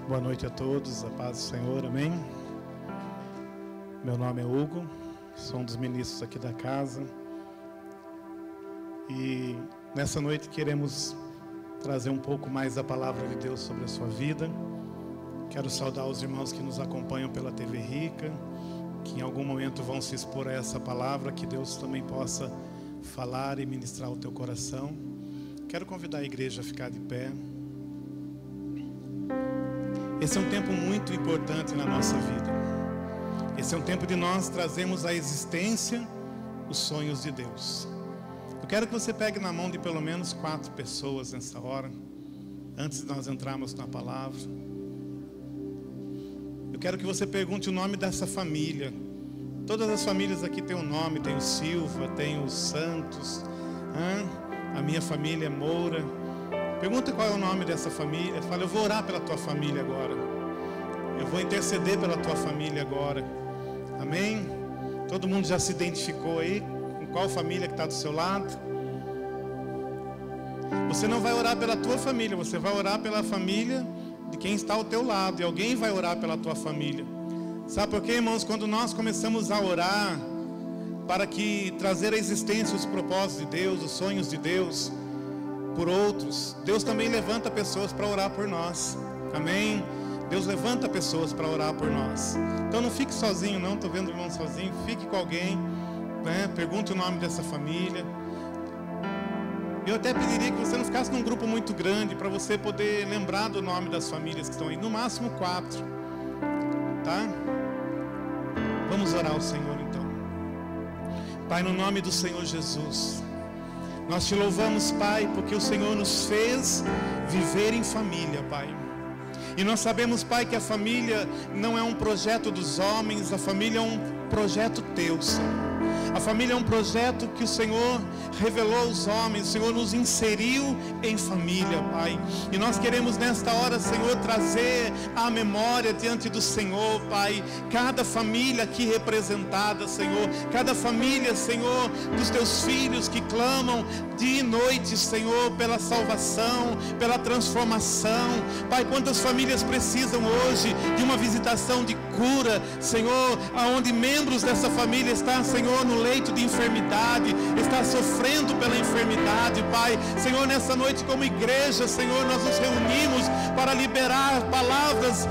Boa noite a todos, a paz do Senhor, amém? Meu nome é Hugo, sou um dos ministros aqui da casa. E nessa noite queremos trazer um pouco mais da palavra de Deus sobre a sua vida. Quero saudar os irmãos que nos acompanham pela TV Rica, que em algum momento vão se expor a essa palavra, que Deus também possa falar e ministrar o teu coração. Quero convidar a igreja a ficar de pé. Esse é um tempo muito importante na nossa vida. Esse é um tempo de nós trazermos à existência os sonhos de Deus. Eu quero que você pegue na mão de pelo menos 4 pessoas nessa hora, antes de nós entrarmos na palavra. Eu quero que você pergunte o nome dessa família. Todas as famílias aqui têm um nome, tem o Silva, tem os Santos, a minha família é Moura. Pergunta qual é o nome dessa família. Fala, eu vou orar pela tua família agora. Eu vou interceder pela tua família agora. Amém? Todo mundo já se identificou aí? Com qual família que está do seu lado? Você não vai orar pela tua família, você vai orar pela família de quem está ao teu lado. E alguém vai orar pela tua família. Sabe por quê, irmãos? Quando nós começamos a orar para que trazer à existência os propósitos de Deus, os sonhos de Deus por outros, Deus também levanta pessoas para orar por nós. Amém? Deus levanta pessoas para orar por nós. Então não fique sozinho não, estou vendo o irmão sozinho. Fique com alguém, né? Pergunte o nome dessa família. Eu até pediria que você não ficasse num grupo muito grande, para você poder lembrar do nome das famílias que estão aí. No máximo 4, tá? Vamos orar ao Senhor então. Pai, no nome do Senhor Jesus, nós te louvamos, Pai, porque o Senhor nos fez viver em família, Pai. E nós sabemos, Pai, que a família não é um projeto dos homens, a família é um projeto teu, Senhor. A família é um projeto que o Senhor revelou aos homens, o Senhor nos inseriu em família, Pai. E nós queremos nesta hora, Senhor, trazer a memória diante do Senhor, Pai. Cada família aqui representada, Senhor. Cada família, Senhor, dos teus filhos que clamam dia e noite, Senhor, pela salvação, pela transformação. Pai, quantas famílias precisam hoje de uma visitação de cura, Senhor, aonde membros dessa família estão, Senhor, no leito de enfermidade, está sofrendo pela enfermidade, Pai. Senhor, nessa noite como igreja, Senhor, nós nos reunimos para liberar palavras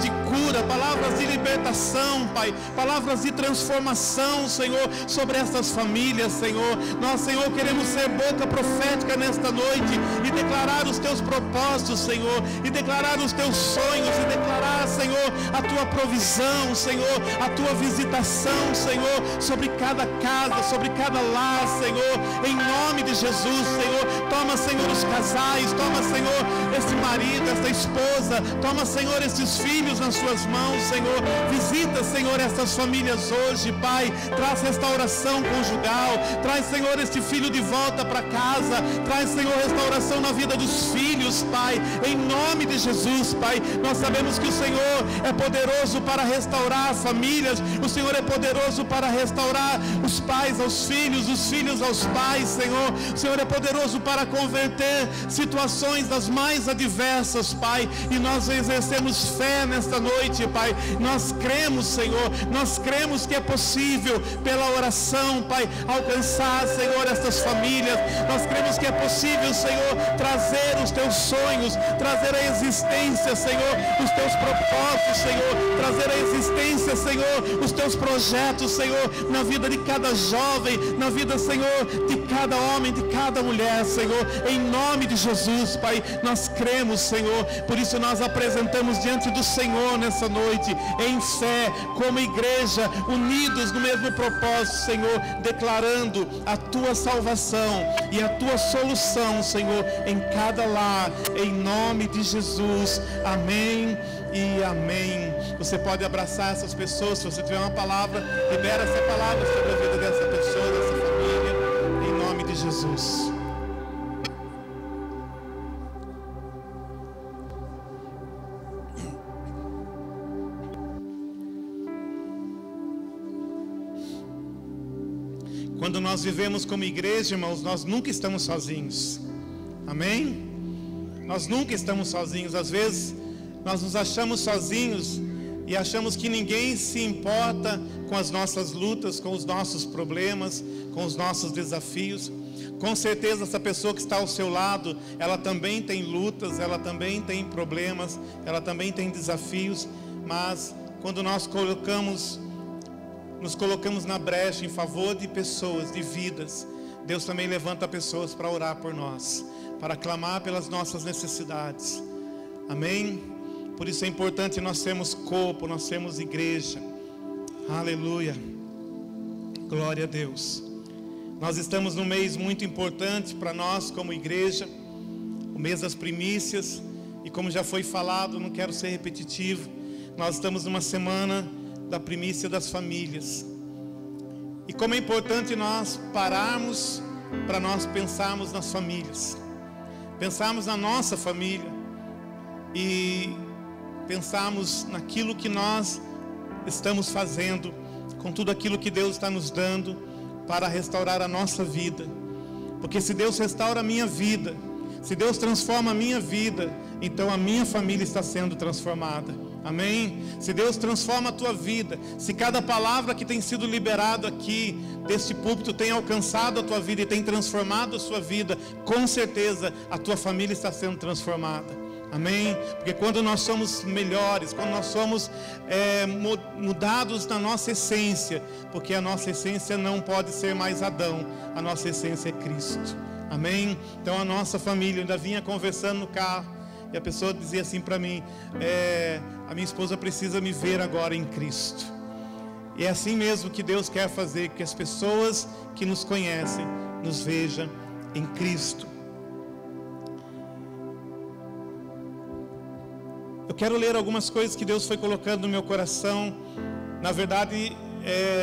de cura, palavras de libertação, Pai, palavras de transformação, Senhor, sobre essas famílias, Senhor. Nós, Senhor, queremos ser boca profética nesta noite e declarar os teus propósitos, Senhor, e declarar os teus sonhos, e declarar, Senhor, a tua provisão, Senhor, a tua visitação, Senhor, sobre cada casa, sobre cada lar, Senhor, em nome de Jesus, Senhor. Toma, Senhor, os casais, toma, Senhor, esse marido, essa esposa, toma, Senhor, esses filhos nas suas mãos, Senhor. Visita, Senhor, essas famílias hoje, Pai. Traz restauração conjugal, traz, Senhor, este filho de volta para casa, traz, Senhor, restauração na vida dos filhos, Pai, em nome de Jesus, Pai. Nós sabemos que o Senhor é poderoso para restaurar famílias, o Senhor é poderoso para restaurar os pais aos filhos, os filhos aos pais, Senhor. O Senhor é poderoso para converter situações das mais adversas, Pai, e nós exercemos fé nesta noite, Pai. Nós cremos, Senhor, nós cremos que é possível pela oração, Pai, alcançar, Senhor, estas famílias. Nós cremos que é possível, Senhor, trazer os teus sonhos, trazer a existência, Senhor, os teus propósitos, Senhor, trazer a existência, Senhor, os teus projetos, Senhor, na vida de cada jovem, na vida, Senhor, de cada homem, de cada mulher, Senhor, em nome de Jesus, Pai. Nós cremos, Senhor, por isso nós apresentamos diante do Senhor nessa noite, em fé, como igreja, unidos no mesmo propósito, Senhor, declarando a tua salvação e a tua solução, Senhor, em cada lar, em nome de Jesus. Amém e amém. Você pode abraçar essas pessoas. Se você tiver uma palavra, libera essa palavra sobre a vida dessa pessoa, dessa família, em nome de Jesus. Quando nós vivemos como igreja, irmãos, nós nunca estamos sozinhos. Amém? Nós nunca estamos sozinhos. Às vezes nós nos achamos sozinhos e achamos que ninguém se importa com as nossas lutas, com os nossos problemas, com os nossos desafios. Com certeza essa pessoa que está ao seu lado, ela também tem lutas, ela também tem problemas, ela também tem desafios, mas quando nós nos colocamos na brecha em favor de pessoas, de vidas, Deus também levanta pessoas para orar por nós, para clamar pelas nossas necessidades. Amém? Por isso é importante nós sermos corpo, nós sermos igreja. Aleluia. Glória a Deus. Nós estamos num mês muito importante para nós como igreja, o mês das primícias, e como já foi falado, não quero ser repetitivo, nós estamos numa semana da primícia das famílias. E como é importante nós pararmos para nós pensarmos nas famílias, pensarmos na nossa família e pensarmos naquilo que nós estamos fazendo, com tudo aquilo que Deus está nos dando para restaurar a nossa vida. Porque se Deus restaura a minha vida, se Deus transforma a minha vida, então a minha família está sendo transformada. Amém? Se Deus transforma a tua vida, se cada palavra que tem sido liberado aqui deste púlpito tem alcançado a tua vida e tem transformado a sua vida, com certeza a tua família está sendo transformada. Amém? Porque quando nós somos melhores, quando nós somos mudados na nossa essência, porque a nossa essência não pode ser mais Adão, a nossa essência é Cristo. Amém? Então a nossa família, eu ainda vinha conversando no carro, e a pessoa dizia assim para mim, a minha esposa precisa me ver agora em Cristo. E é assim mesmo que Deus quer fazer, que as pessoas que nos conhecem, nos vejam em Cristo. Eu quero ler algumas coisas que Deus foi colocando no meu coração. Na verdade,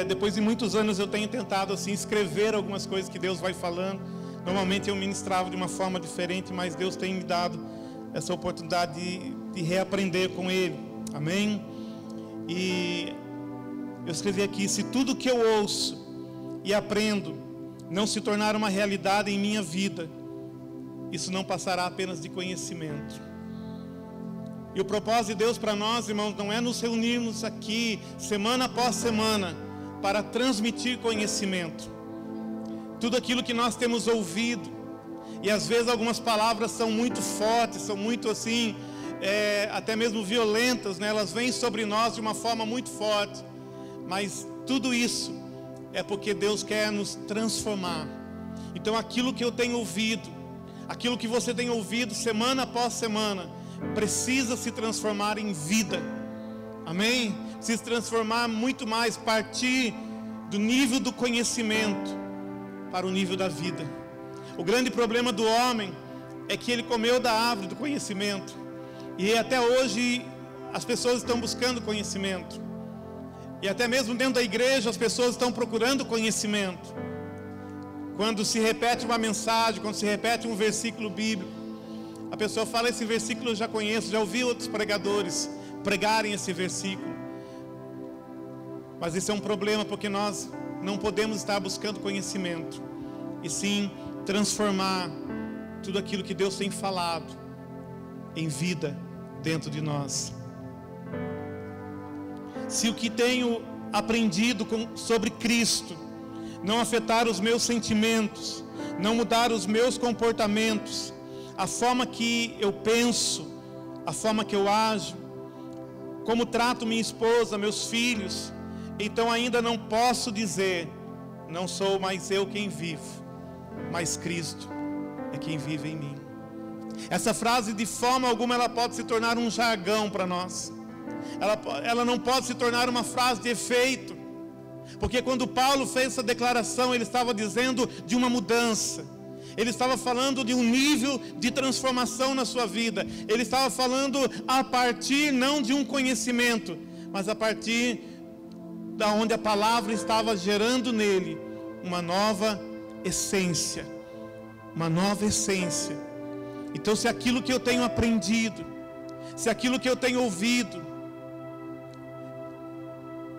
depois de muitos anos eu tenho tentado assim escrever algumas coisas que Deus vai falando. Normalmente eu ministrava de uma forma diferente, mas Deus tem me dado essa oportunidade de reaprender com Ele. Amém? E eu escrevi aqui: se tudo que eu ouço e aprendo não se tornar uma realidade em minha vida, isso não passará apenas de conhecimento. E o propósito de Deus para nós, irmãos, não é nos reunirmos aqui semana após semana para transmitir conhecimento. Tudo aquilo que nós temos ouvido, e às vezes algumas palavras são muito fortes, são muito assim, até mesmo violentas, né? Elas vêm sobre nós de uma forma muito forte, mas tudo isso é porque Deus quer nos transformar. Então aquilo que eu tenho ouvido, aquilo que você tem ouvido semana após semana, precisa se transformar em vida. Amém? Se transformar muito mais, partir do nível do conhecimento para o nível da vida. O grande problema do homem é que ele comeu da árvore do conhecimento, e até hoje as pessoas estão buscando conhecimento, e até mesmo dentro da igreja as pessoas estão procurando conhecimento. Quando se repete uma mensagem, quando se repete um versículo bíblico, a pessoa fala: esse versículo eu já conheço, já ouvi outros pregadores pregarem esse versículo. Mas isso é um problema, porque nós não podemos estar buscando conhecimento, e sim transformar tudo aquilo que Deus tem falado em vida dentro de nós. Se o que tenho aprendido sobre Cristo não afetar os meus sentimentos, não mudar os meus comportamentos, a forma que eu penso, a forma que eu ajo, como trato minha esposa, meus filhos, então ainda não posso dizer: não sou mais eu quem vivo, mas Cristo é quem vive em mim. Essa frase, de forma alguma, ela pode se tornar um jargão para nós. Ela não pode se tornar uma frase de efeito, porque quando Paulo fez essa declaração, ele estava dizendo de uma mudança. Ele estava falando de um nível de transformação na sua vida. Ele estava falando a partir não de um conhecimento, mas a partir da onde a palavra estava gerando nele uma nova essência. Uma nova essência. Então, se aquilo que eu tenho aprendido, se aquilo que eu tenho ouvido,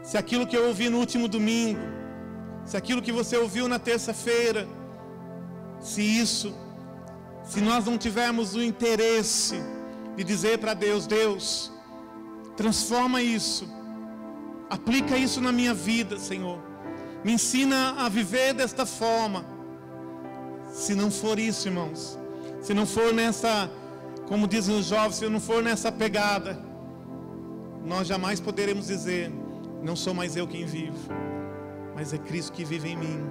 se aquilo que eu ouvi no último domingo, se aquilo que você ouviu na terça-feira, se nós não tivermos o interesse de dizer para Deus: Deus, transforma isso, aplica isso na minha vida, Senhor, me ensina a viver desta forma. Se não for isso, irmãos, se não for nessa, como dizem os jovens, se não for nessa pegada, nós jamais poderemos dizer: não sou mais eu quem vivo, mas é Cristo que vive em mim.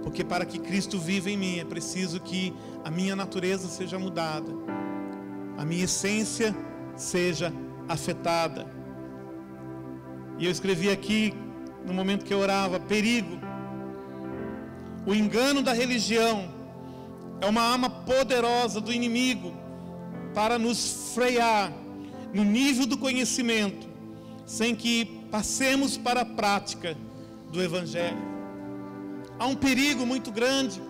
Porque para que Cristo viva em mim, é preciso que a minha natureza seja mudada, a minha essência seja afetada. E eu escrevi aqui, no momento que eu orava: perigo. O engano da religião é uma arma poderosa do inimigo para nos frear no nível do conhecimento, sem que passemos para a prática do Evangelho. Há um perigo muito grande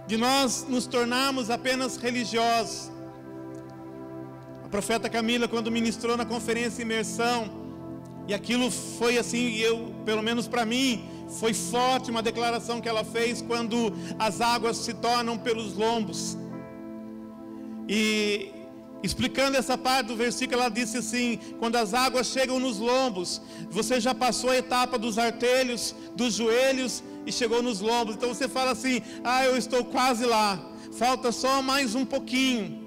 de nós nos tornarmos apenas religiosos. A profeta Camila, quando ministrou na conferência Imersão, e aquilo foi assim, pelo menos para mim, foi forte uma declaração que ela fez quando as águas se tornam pelos lombos. E explicando essa parte do versículo, ela disse assim: quando as águas chegam nos lombos, você já passou a etapa dos artelhos, dos joelhos, e chegou nos lombos. Então você fala assim: eu estou quase lá, falta só mais um pouquinho.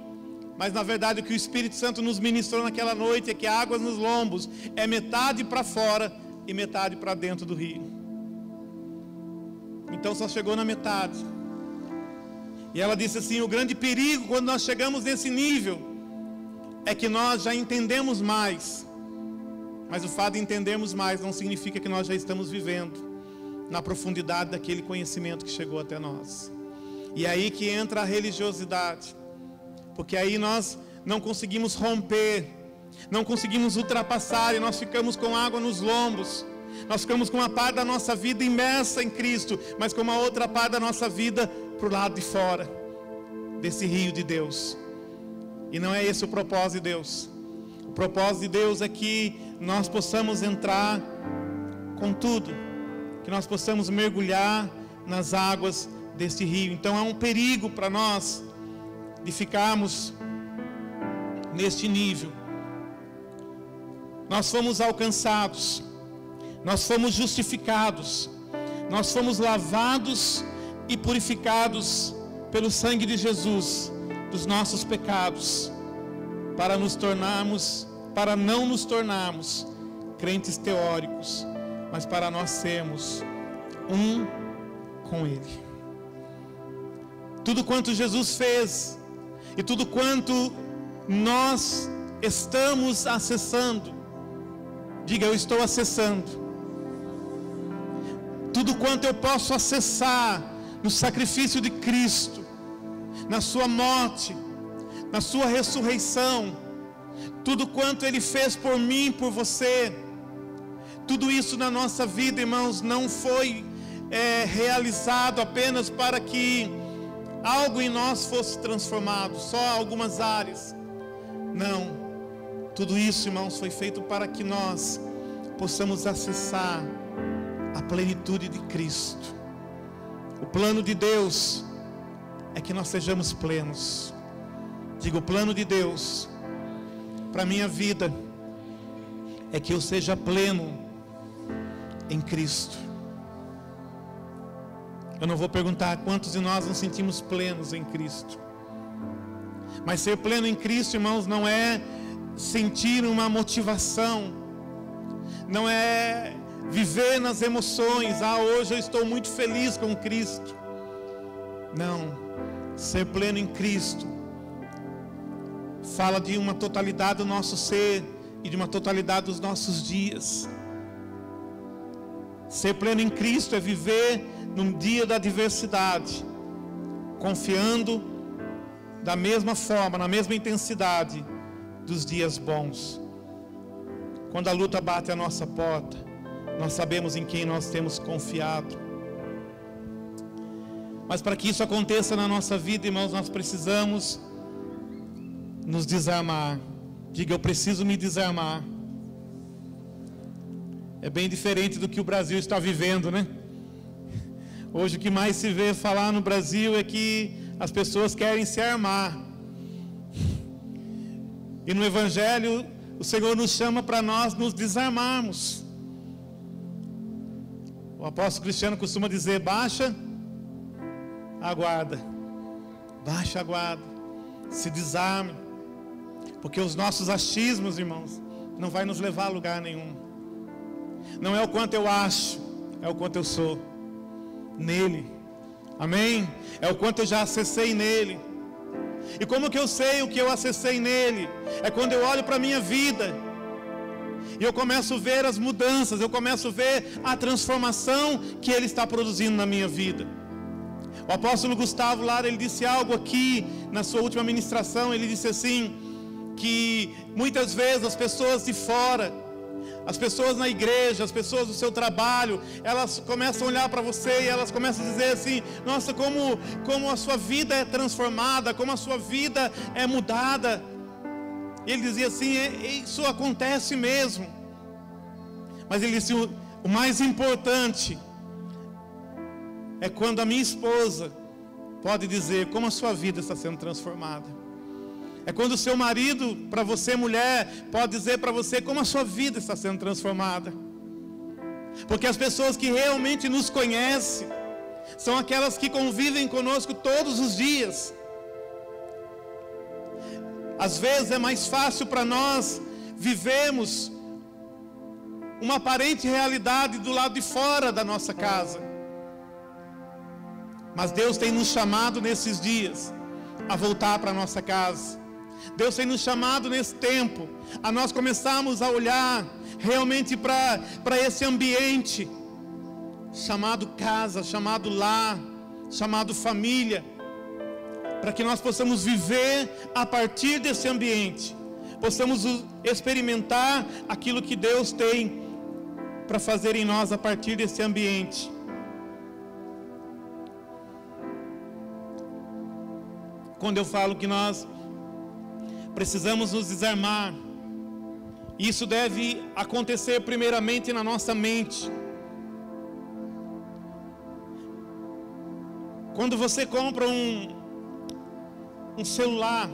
Mas na verdade o que o Espírito Santo nos ministrou naquela noite é que águas nos lombos é metade para fora e metade para dentro do rio. Então só chegou na metade. E ela disse assim: o grande perigo quando nós chegamos nesse nível é que nós já entendemos mais. Mas o fato de entendermos mais não significa que nós já estamos vivendo na profundidade daquele conhecimento que chegou até nós. E é aí que entra a religiosidade, porque aí nós não conseguimos romper, não conseguimos ultrapassar, e nós ficamos com água nos lombos. Nós ficamos com uma parte da nossa vida imersa em Cristo, mas com uma outra parte da nossa vida para o lado de fora desse rio de Deus. E não é esse o propósito de Deus. O propósito de Deus é que nós possamos entrar com tudo, que nós possamos mergulhar nas águas deste rio. Então há um perigo para nós de ficarmos neste nível. Nós fomos alcançados, nós fomos justificados, nós fomos lavados e purificados pelo sangue de Jesus dos nossos pecados, para não nos tornarmos crentes teóricos, mas para nós sermos um com Ele. Tudo quanto Jesus fez e tudo quanto nós estamos acessando, diga: eu estou acessando. Tudo quanto eu posso acessar no sacrifício de Cristo, na sua morte, na sua ressurreição, tudo quanto Ele fez por mim, por você, tudo isso na nossa vida, irmãos, não foi realizado apenas para que algo em nós fosse transformado, só algumas áreas. Não, tudo isso, irmãos, foi feito para que nós possamos acessar a plenitude de Cristo. O plano de Deus é que nós sejamos plenos. Digo, o plano de Deus para a minha vida é que eu seja pleno em Cristo. Eu não vou perguntar quantos de nós nos sentimos plenos em Cristo. Mas ser pleno em Cristo, irmãos, não é sentir uma motivação, não é viver nas emoções: hoje eu estou muito feliz com Cristo. Não, ser pleno em Cristo fala de uma totalidade do nosso ser e de uma totalidade dos nossos dias. Ser pleno em Cristo é viver num dia da adversidade, confiando da mesma forma, na mesma intensidade dos dias bons. Quando a luta bate à nossa porta, nós sabemos em quem nós temos confiado. Mas para que isso aconteça na nossa vida, irmãos, nós precisamos nos desarmar. Diga, eu preciso me desarmar. É bem diferente do que o Brasil está vivendo, né? Hoje o que mais se vê falar no Brasil é que as pessoas querem se armar. E no Evangelho, o Senhor nos chama para nós nos desarmarmos. O apóstolo Cristiano costuma dizer: baixa a guarda, baixa a guarda, se desarme, porque os nossos achismos, irmãos, não vai nos levar a lugar nenhum. Não é o quanto eu acho, é o quanto eu sou nele. Amém? É o quanto eu já acessei nele. E como que eu sei o que eu acessei nele? É quando eu olho para a minha vida e eu começo a ver as mudanças, eu começo a ver a transformação que ele está produzindo na minha vida. O apóstolo Gustavo Lara, ele disse algo aqui na sua última ministração. Ele disse assim, que muitas vezes as pessoas de fora, as pessoas na igreja, as pessoas do seu trabalho, elas começam a olhar para você e elas começam a dizer assim: nossa, como a sua vida é transformada, como a sua vida é mudada. E ele dizia assim: isso acontece mesmo. Mas ele disse: o mais importante é quando a minha esposa pode dizer como a sua vida está sendo transformada. É quando o seu marido, para você mulher, pode dizer para você como a sua vida está sendo transformada. Porque as pessoas que realmente nos conhecem são aquelas que convivem conosco todos os dias. Às vezes é mais fácil para nós vivermos uma aparente realidade do lado de fora da nossa casa. Mas Deus tem nos chamado nesses dias a voltar para a nossa casa. Deus tem nos chamado nesse tempo a nós começarmos a olhar realmente para esse ambiente chamado casa, chamado lar, chamado família, para que nós possamos viver a partir desse ambiente, possamos experimentar aquilo que Deus tem para fazer em nós a partir desse ambiente. Quando eu falo que nós precisamos nos desarmar, isso deve acontecer primeiramente na nossa mente. Quando você compra um celular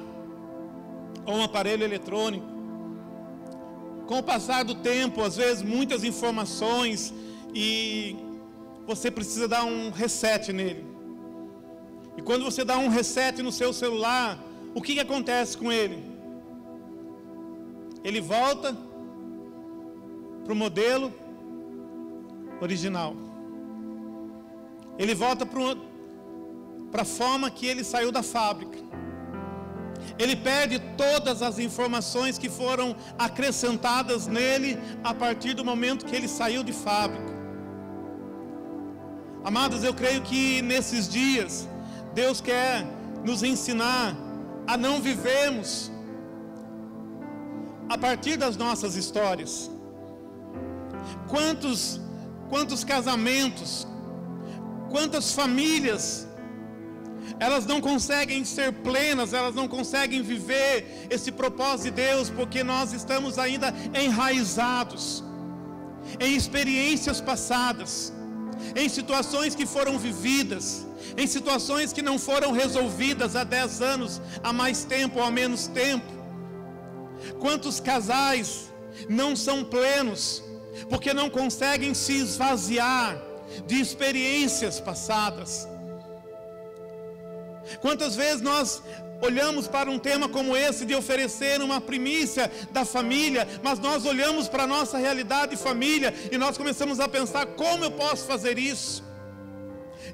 ou um aparelho eletrônico, com o passar do tempo, às vezes muitas informações, e você precisa dar um reset nele. E quando você dá um reset no seu celular, o que acontece com ele? Ele volta para o modelo original. Ele volta para a forma que ele saiu da fábrica. Ele perde todas as informações que foram acrescentadas nele a partir do momento que ele saiu de fábrica. Amados, eu creio que nesses dias Deus quer nos ensinar a não vivermos a partir das nossas histórias. Quantos casamentos, quantas famílias, elas não conseguem ser plenas, elas não conseguem viver esse propósito de Deus, porque nós estamos ainda enraizados em experiências passadas, em situações que foram vividas, em situações que não foram resolvidas há 10 anos, há mais tempo ou há menos tempo. Quantos casais não são plenos, porque não conseguem se esvaziar de experiências passadas? Quantas vezes nós olhamos para um tema como esse, de oferecer uma primícia da família, mas nós olhamos para a nossa realidade de família e nós começamos a pensar: como eu posso fazer isso?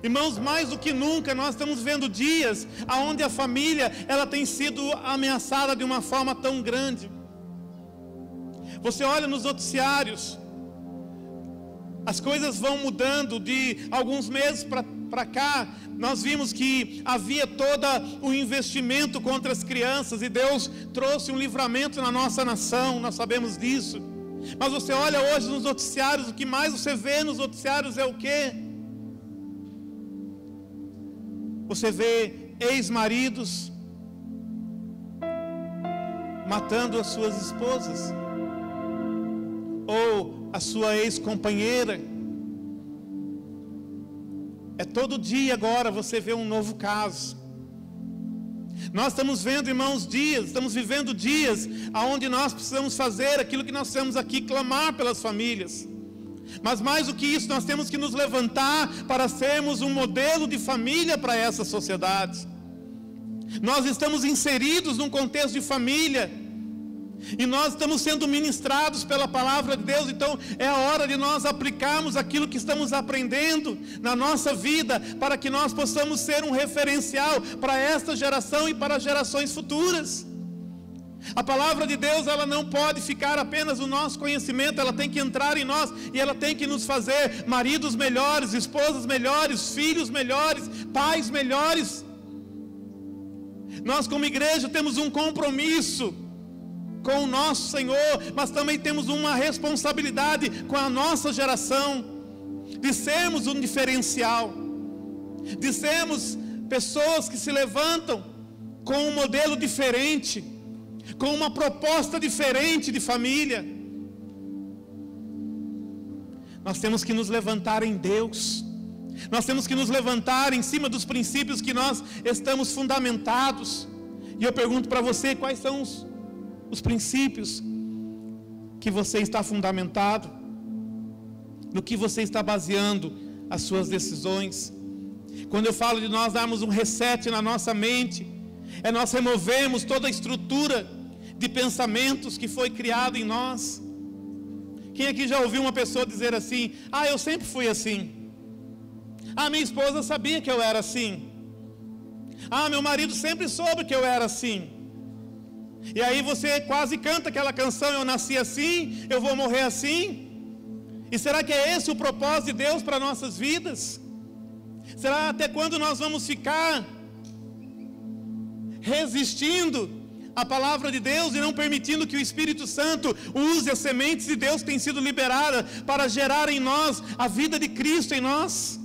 Irmãos, mais do que nunca nós estamos vendo dias onde a família ela tem sido ameaçada de uma forma tão grande. Você olha nos noticiários, as coisas vão mudando. De alguns meses para cá, nós vimos que havia todo o investimento contra as crianças, e Deus trouxe um livramento na nossa nação, nós sabemos disso. Mas você olha hoje nos noticiários, o que mais você vê nos noticiários é o quê? Você vê ex-maridos matando as suas esposas, ou a sua ex-companheira. É todo dia agora você vê um novo caso. Nós estamos vendo, irmãos, estamos vivendo dias onde nós precisamos fazer aquilo que nós temos aqui, clamar pelas famílias. Mas mais do que isso, nós temos que nos levantar para sermos um modelo de família para essa sociedade. Nós estamos inseridos num contexto de família, e nós estamos sendo ministrados pela palavra de Deus. Então é a hora de nós aplicarmos aquilo que estamos aprendendo na nossa vida, para que nós possamos ser um referencial para esta geração e para gerações futuras. A palavra de Deus, ela não pode ficar apenas no nosso conhecimento, ela tem que entrar em nós, e ela tem que nos fazer maridos melhores, esposas melhores, filhos melhores, pais melhores. Nós como igreja temos um compromisso com o nosso Senhor, mas também temos uma responsabilidade com a nossa geração, de sermos um diferencial, de sermos pessoas que se levantam com um modelo diferente, com uma proposta diferente de família. Nós temos que nos levantar em Deus, nós temos que nos levantar em cima dos princípios que nós estamos fundamentados. E eu pergunto para você, quais são os princípios que você está fundamentado, no que você está baseando as suas decisões? Quando eu falo de nós darmos um reset na nossa mente, é nós removemos toda a estrutura de pensamentos que foi criado em nós. Quem aqui já ouviu uma pessoa dizer assim: ah, eu sempre fui assim, ah, minha esposa sabia que eu era assim, ah, meu marido sempre soube que eu era assim. E aí você quase canta aquela canção: eu nasci assim, eu vou morrer assim. E será que é esse o propósito de Deus para nossas vidas? Será até quando nós vamos ficar resistindo à palavra de Deus e não permitindo que o Espírito Santo use as sementes de Deus que têm sido liberadas para gerar em nós a vida de Cristo em nós?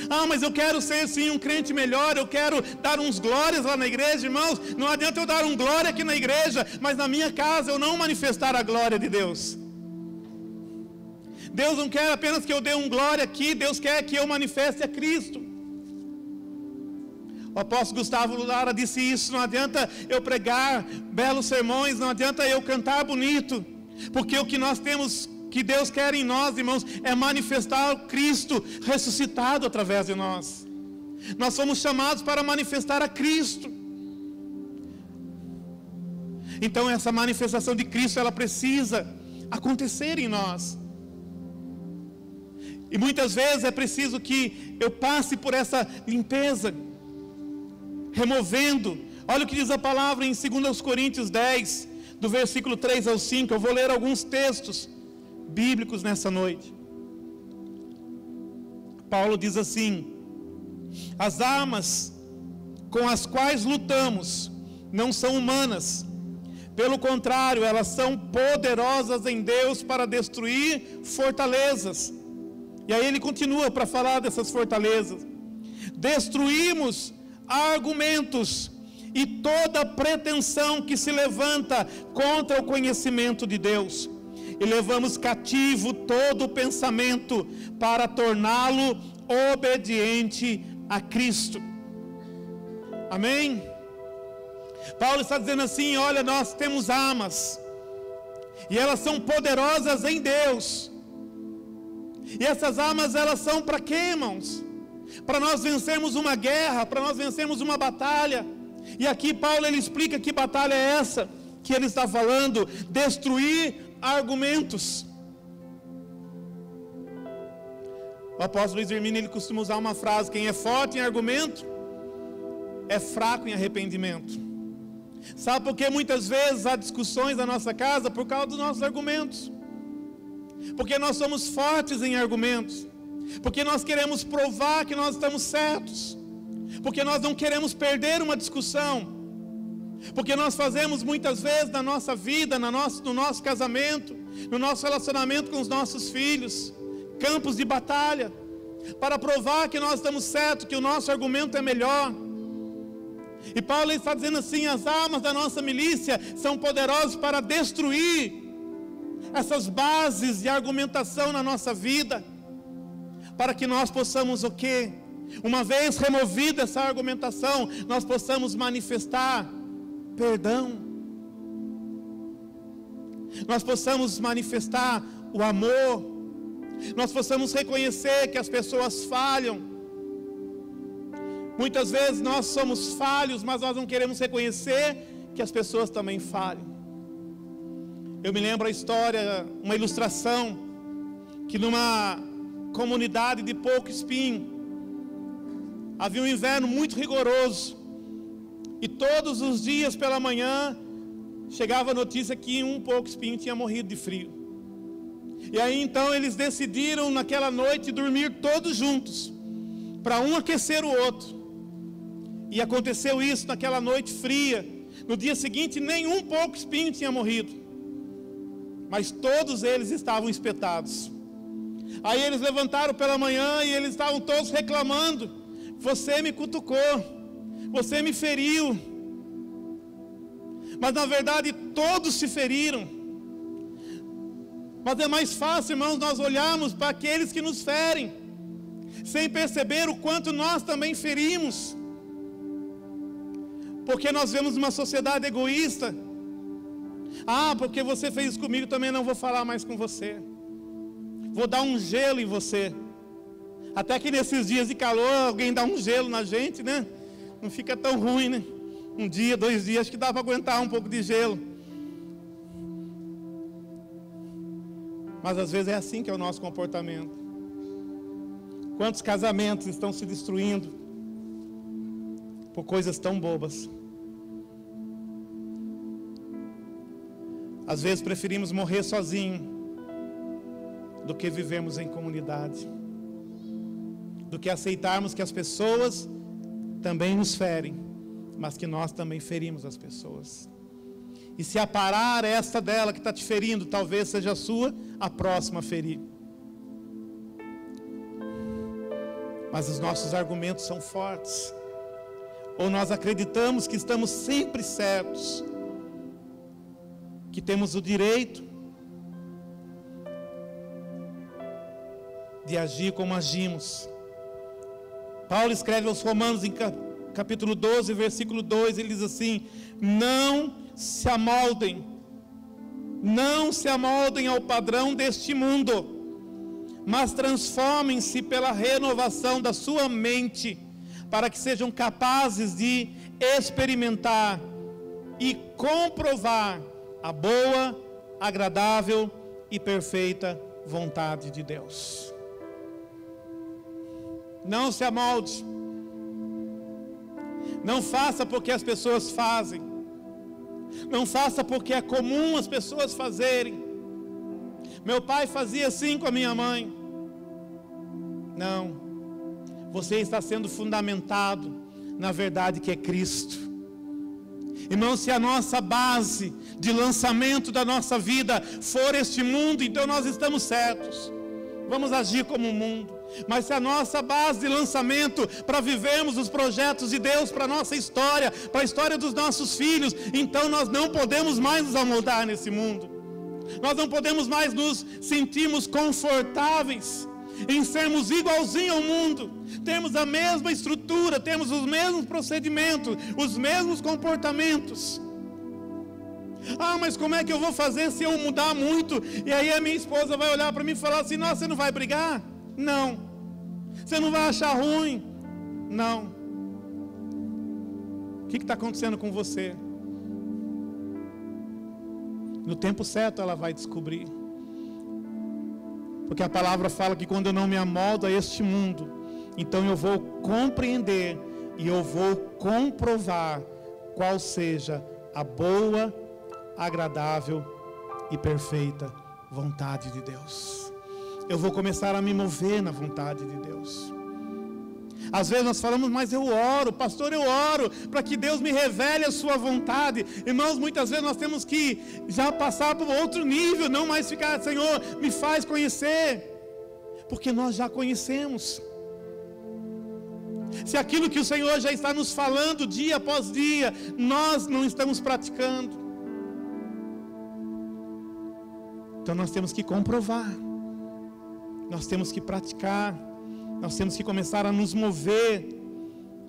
Ah, mas eu quero ser sim um crente melhor, eu quero dar uns glórias lá na igreja. Irmãos, não adianta eu dar um glória aqui na igreja, mas na minha casa eu não manifestar a glória de Deus. Deus não quer apenas que eu dê um glória aqui, Deus quer que eu manifeste a Cristo. O apóstolo Gustavo Lara disse isso: não adianta eu pregar belos sermões, não adianta eu cantar bonito, porque o que nós temos, que Deus quer em nós, irmãos, é manifestar o Cristo ressuscitado através de nós. Nós somos chamados para manifestar a Cristo. Então essa manifestação de Cristo, ela precisa acontecer em nós. E muitas vezes é preciso que eu passe por essa limpeza, removendo. Olha o que diz a palavra em 2 Coríntios 10, do versículo 3 ao 5. Eu vou ler alguns textos bíblicos nessa noite. Paulo diz assim: as armas com as quais lutamos não são humanas, pelo contrário, elas são poderosas em Deus para destruir fortalezas. E aí ele continua para falar dessas fortalezas: destruímos argumentos e toda pretensão que se levanta contra o conhecimento de Deus, e levamos cativo todo o pensamento para torná-lo obediente a Cristo. Amém? Paulo está dizendo assim: olha, nós temos armas, e elas são poderosas em Deus. E essas armas, elas são para quê, irmãos? Para nós vencermos uma guerra, para nós vencermos uma batalha. E aqui Paulo, ele explica que batalha é essa que ele está falando: destruir argumentos. O apóstolo Luiz Hermínio, ele costuma usar uma frase: quem é forte em argumento é fraco em arrependimento. Sabe por que muitas vezes há discussões na nossa casa? Por causa dos nossos argumentos. Porque nós somos fortes em argumentos, porque nós queremos provar que nós estamos certos, porque nós não queremos perder uma discussão, porque nós fazemos muitas vezes na nossa vida, no nosso casamento, no nosso relacionamento com os nossos filhos, campos de batalha, para provar que nós estamos certos, que o nosso argumento é melhor. E Paulo está dizendo assim: as armas da nossa milícia são poderosas para destruir essas bases de argumentação na nossa vida, para que nós possamos o quê? Uma vez removida essa argumentação, nós possamos manifestar perdão. Nós possamos manifestar o amor. Nós possamos reconhecer que as pessoas falham. Muitas vezes nós somos falhos, mas nós não queremos reconhecer que as pessoas também falham. Eu me lembro a história, uma ilustração, que numa comunidade de pouco espinho, havia um inverno muito rigoroso, e todos os dias pela manhã, chegava a notícia que um pouco espinho tinha morrido de frio. E aí então eles decidiram naquela noite dormir todos juntos, para um aquecer o outro. E aconteceu isso naquela noite fria. No dia seguinte nenhum pouco espinho tinha morrido, mas todos eles estavam espetados. Aí eles levantaram pela manhã e eles estavam todos reclamando: você me cutucou, você me feriu. Mas na verdade todos se feriram. Mas é mais fácil, irmãos, nós olharmos para aqueles que nos ferem, sem perceber o quanto nós também ferimos. Porque nós vemos uma sociedade egoísta. Ah, porque você fez isso comigo, também não vou falar mais com você. Vou dar um gelo em você. Até que nesses dias de calor, alguém dá um gelo na gente, né? Não fica tão ruim, né? Um dia, 2 dias, acho que dá para aguentar um pouco de gelo. Mas às vezes é assim que é o nosso comportamento. Quantos casamentos estão se destruindo por coisas tão bobas? Às vezes preferimos morrer sozinho do que vivermos em comunidade, do que aceitarmos que as pessoas também nos ferem, mas que nós também ferimos as pessoas. E se aparar esta dela que está te ferindo, talvez seja a próxima a ferir. Mas os nossos argumentos são fortes. Ou nós acreditamos que estamos sempre certos, que temos o direito de agir como agimos. Paulo escreve aos Romanos em capítulo 12, versículo 2, ele diz assim: não se amoldem ao padrão deste mundo, mas transformem-se pela renovação da sua mente, para que sejam capazes de experimentar e comprovar a boa, agradável e perfeita vontade de Deus. Não se amolde. Não faça porque as pessoas fazem. Não faça porque é comum as pessoas fazerem. Meu pai fazia assim com a minha mãe. Não. Você está sendo fundamentado na verdade que é Cristo. Irmão, se a nossa base de lançamento da nossa vida for este mundo, então nós estamos certos. Vamos agir como o mundo. Mas se a nossa base de lançamento para vivermos os projetos de Deus para a nossa história, para a história dos nossos filhos, então nós não podemos mais nos amoldar nesse mundo. Nós não podemos mais nos sentirmos confortáveis em sermos igualzinho ao mundo, temos a mesma estrutura, temos os mesmos procedimentos, os mesmos comportamentos. Ah, mas como é que eu vou fazer se eu mudar muito? E aí a minha esposa vai olhar para mim e falar assim: nossa, você não vai brigar? Não. Você não vai achar ruim? Não. O que está acontecendo com você? No tempo certo ela vai descobrir. Porque a palavra fala que quando eu não me amoldo a este mundo, então eu vou compreender e eu vou comprovar qual seja a boa, agradável e perfeita vontade de Deus. Eu vou começar a me mover na vontade de Deus. Às vezes nós falamos: mas eu oro, pastor, eu oro para que Deus me revele a sua vontade. Irmãos, muitas vezes nós temos que já passar para outro nível, não mais ficar: Senhor, me faz conhecer, porque nós já conhecemos. Se aquilo que o Senhor já está nos falando dia após dia, nós não estamos praticando, então nós temos que comprovar, nós temos que praticar, Nós temos que começar a nos mover,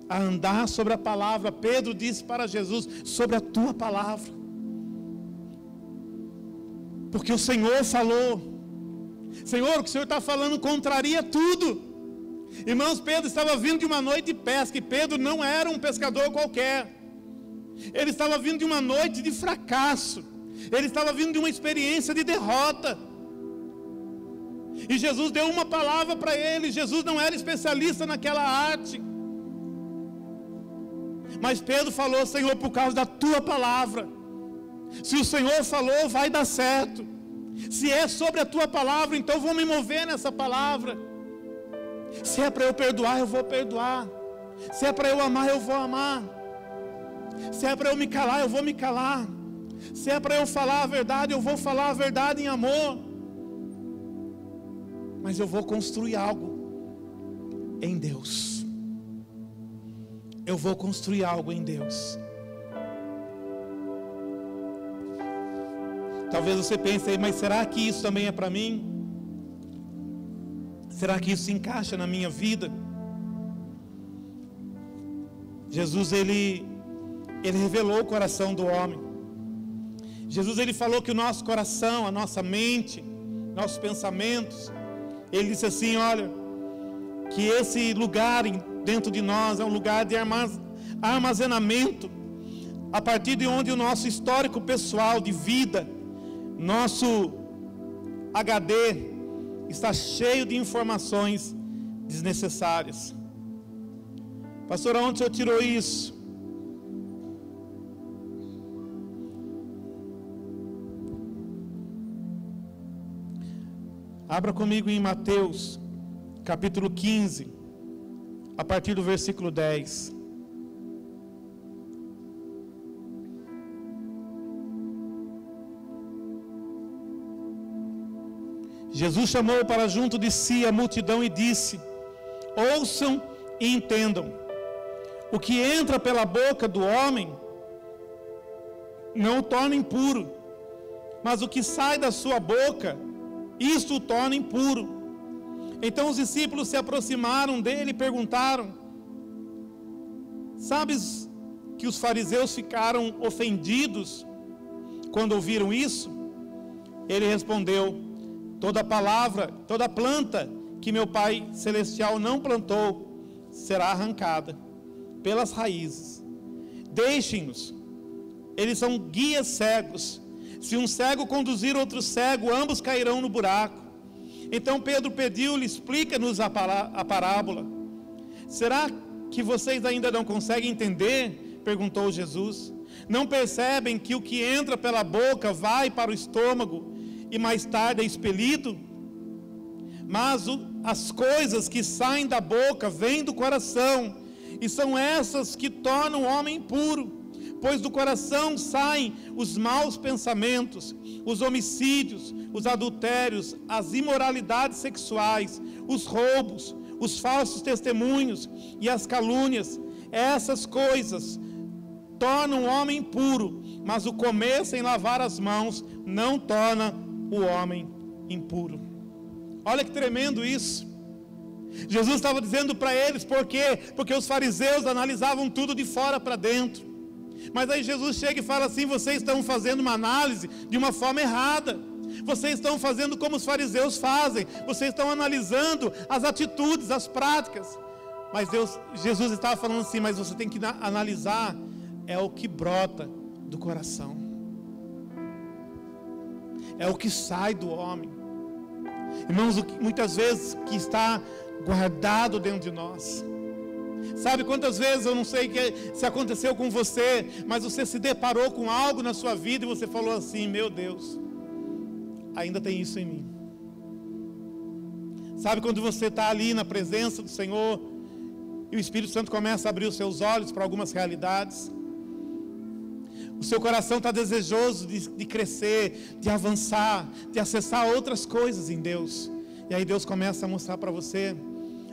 a andar sobre a palavra. Pedro disse para Jesus: sobre a tua palavra, porque o Senhor falou. Senhor, o que o Senhor está falando contraria tudo. Irmãos, Pedro estava vindo de uma noite de pesca, e Pedro não era um pescador qualquer. Ele estava vindo de uma noite de fracasso, ele estava vindo de uma experiência de derrota, e Jesus deu uma palavra para ele. Jesus não era especialista naquela arte, mas Pedro falou: Senhor, por causa da tua palavra, se o Senhor falou, vai dar certo. Se é sobre a tua palavra, então eu vou me mover nessa palavra. Se é para eu perdoar, eu vou perdoar. Se é para eu amar, eu vou amar. Se é para eu me calar, eu vou me calar. Se é para eu falar a verdade, eu vou falar a verdade em amor. Mas eu vou construir algo em Deus. Eu vou construir algo em Deus. Talvez você pense aí: mas será que isso também é para mim? Será que isso se encaixa na minha vida? Jesus, ele revelou o coração do homem. Jesus, ele falou que o nosso coração, a nossa mente, nossos pensamentos, ele disse assim: olha, que esse lugar dentro de nós é um lugar de armazenamento, a partir de onde o nosso histórico pessoal de vida, nosso HD, está cheio de informações desnecessárias. Pastor, aonde o senhor tirou isso? Abra comigo em Mateus, capítulo 15, a partir do versículo 10. Jesus chamou para junto de si a multidão e disse: ouçam e entendam. O que entra pela boca do homem não o torna impuro, mas o que sai da sua boca, isso o torna impuro. Então os discípulos se aproximaram dele e perguntaram: sabes que os fariseus ficaram ofendidos quando ouviram isso? Ele respondeu: toda palavra, toda planta que meu Pai Celestial não plantou será arrancada pelas raízes. Deixem-nos, eles são guias cegos. Se um cego conduzir outro cego, ambos cairão no buraco. Então Pedro pediu-lhe: explica-nos a parábola. Será que vocês ainda não conseguem entender? Perguntou Jesus. Não percebem que o que entra pela boca vai para o estômago e mais tarde é expelido? Mas as coisas que saem da boca vêm do coração, e são essas que tornam o homem impuro. Pois do coração saem os maus pensamentos, os homicídios, os adultérios, as imoralidades sexuais, os roubos, os falsos testemunhos e as calúnias. Essas coisas tornam o homem impuro, mas o comer sem lavar as mãos não torna o homem impuro. Olha que tremendo isso. Jesus estava dizendo para eles: por quê? Porque os fariseus analisavam tudo de fora para dentro. Mas aí Jesus chega e fala assim: vocês estão fazendo uma análise de uma forma errada. Vocês estão fazendo como os fariseus fazem. Vocês estão analisando as atitudes, as práticas. Mas Jesus estava falando assim: mas você tem que analisar é o que brota do coração. É o que sai do homem. Irmãos, muitas vezes que está guardado dentro de nós. Sabe quantas vezes, eu não sei se aconteceu com você, mas você se deparou com algo na sua vida e você falou assim: meu Deus, ainda tem isso em mim. Sabe quando você está ali na presença do Senhor e o Espírito Santo começa a abrir os seus olhos para algumas realidades? O seu coração está desejoso de crescer, de avançar, de acessar outras coisas em Deus. E aí Deus começa a mostrar para você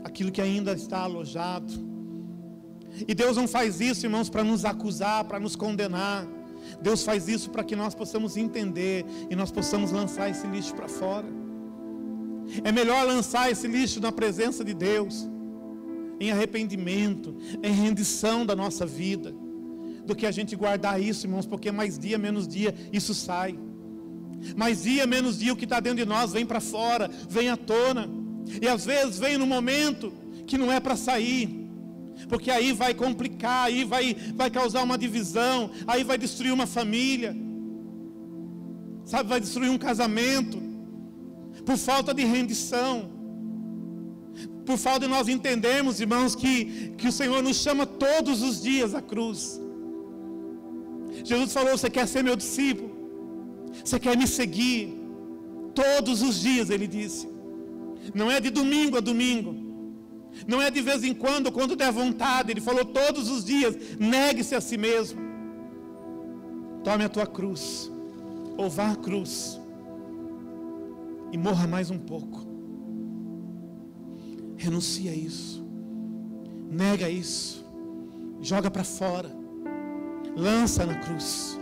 aquilo que ainda está alojado. E Deus não faz isso, irmãos, para nos acusar, para nos condenar. Deus faz isso para que nós possamos entender e nós possamos lançar esse lixo para fora. É melhor lançar esse lixo na presença de Deus, em arrependimento, em rendição da nossa vida, do que a gente guardar isso, irmãos, porque mais dia, menos dia, isso sai. Mais dia, menos dia, o que está dentro de nós vem para fora, vem à tona. E às vezes vem no momento que não é para sair, porque aí vai complicar, aí vai causar uma divisão, aí vai destruir uma família, sabe, vai destruir um casamento, por falta de rendição, por falta de nós entendermos, irmãos, que o Senhor nos chama todos os dias à cruz. Jesus falou: você quer ser meu discípulo? Você quer me seguir? Todos os dias, Ele disse. Não é de domingo a domingo, não é de vez em quando der vontade. Ele falou: todos os dias, negue-se a si mesmo, tome a tua cruz, ou vá à cruz e morra mais um pouco. Renuncia a isso, nega isso, joga para fora, lança na cruz,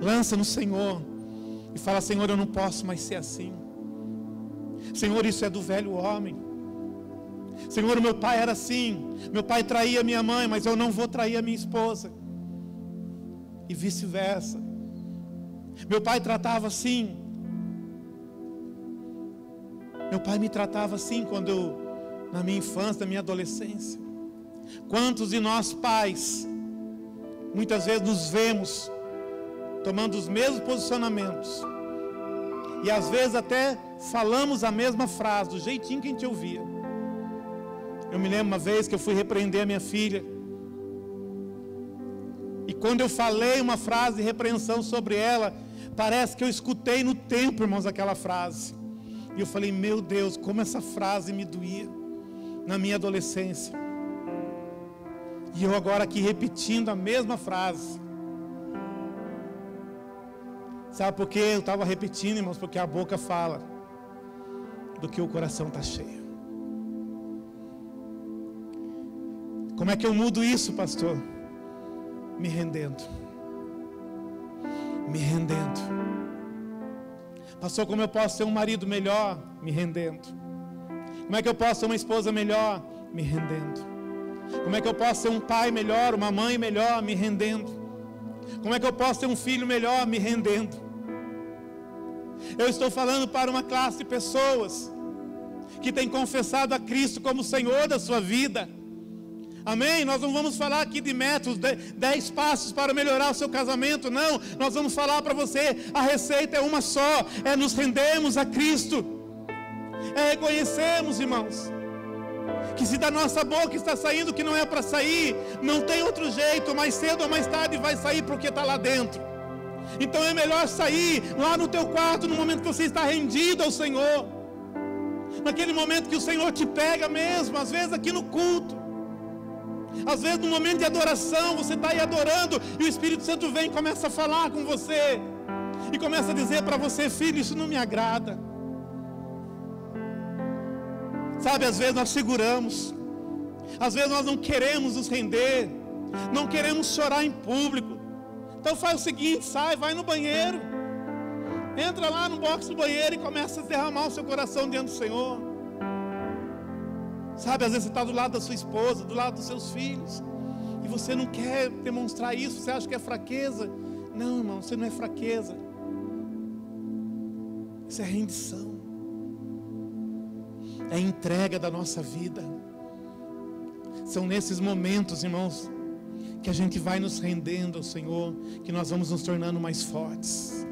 lança no Senhor e fala: Senhor, eu não posso mais ser assim. Senhor, isso é do velho homem. Senhor, meu pai era assim, meu pai traía minha mãe, mas eu não vou trair a minha esposa, e vice-versa. Meu pai tratava assim, meu pai me tratava assim quando na minha infância, na minha adolescência. Quantos de nós pais muitas vezes nos vemos tomando os mesmos posicionamentos, e às vezes até falamos a mesma frase, do jeitinho que a gente ouvia. Eu me lembro uma vez que eu fui repreender a minha filha, e quando eu falei uma frase de repreensão sobre ela, parece que eu escutei no templo, irmãos, aquela frase. E eu falei: meu Deus, como essa frase me doía na minha adolescência. E eu agora aqui repetindo a mesma frase. Sabe por que eu estava repetindo, irmãos? Porque a boca fala do que o coração está cheio. Como é que eu mudo isso, pastor? Me rendendo. Me rendendo. Pastor, como eu posso ser um marido melhor? Me rendendo. Como é que eu posso ser uma esposa melhor? Me rendendo. Como é que eu posso ser um pai melhor, uma mãe melhor? Me rendendo. Como é que eu posso ser um filho melhor? Me rendendo. Eu estou falando para uma classe de pessoas que tem confessado a Cristo como Senhor da sua vida. Amém? Nós não vamos falar aqui de métodos, 10 passos para melhorar o seu casamento, não. Nós vamos falar para você, a receita é uma só, é nos rendermos a Cristo, é reconhecermos, irmãos, que se da nossa boca está saindo o que não é para sair, não tem outro jeito, mais cedo ou mais tarde vai sair porque está lá dentro. Então é melhor sair lá no teu quarto, no momento que você está rendido ao Senhor, naquele momento que o Senhor te pega mesmo, às vezes aqui no culto. Às vezes no momento de adoração, você está aí adorando, e o Espírito Santo vem e começa a falar com você, e começa a dizer para você: filho, isso não me agrada. Sabe, às vezes nós seguramos, às vezes nós não queremos nos render, não queremos chorar em público. Então faz o seguinte, sai, vai no banheiro, entra lá no box do banheiro e começa a derramar o seu coração diante do Senhor. Sabe, às vezes você está do lado da sua esposa, do lado dos seus filhos, e você não quer demonstrar isso, você acha que é fraqueza. Não, irmão, isso não é fraqueza, isso é rendição, é entrega da nossa vida. São nesses momentos, irmãos, que a gente vai nos rendendo ao Senhor, que nós vamos nos tornando mais fortes.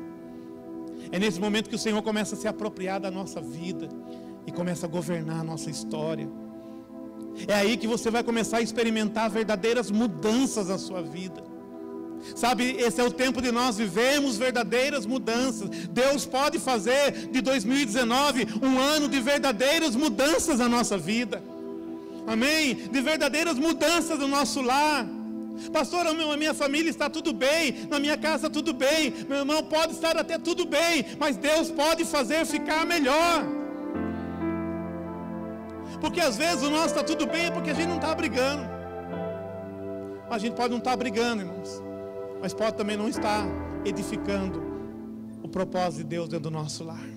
É nesse momento que o Senhor começa a se apropriar da nossa vida e começa a governar a nossa história. É aí que você vai começar a experimentar verdadeiras mudanças na sua vida. Sabe, esse é o tempo de nós vivermos verdadeiras mudanças. Deus pode fazer de 2019 um ano de verdadeiras mudanças na nossa vida. Amém? De verdadeiras mudanças no nosso lar. Pastor, a minha família está tudo bem, na minha casa tudo bem, meu irmão, pode estar até tudo bem, mas Deus pode fazer ficar melhor. Porque às vezes o nosso está tudo bem é porque a gente não está brigando. A gente pode não estar brigando, irmãos, mas pode também não estar edificando o propósito de Deus dentro do nosso lar.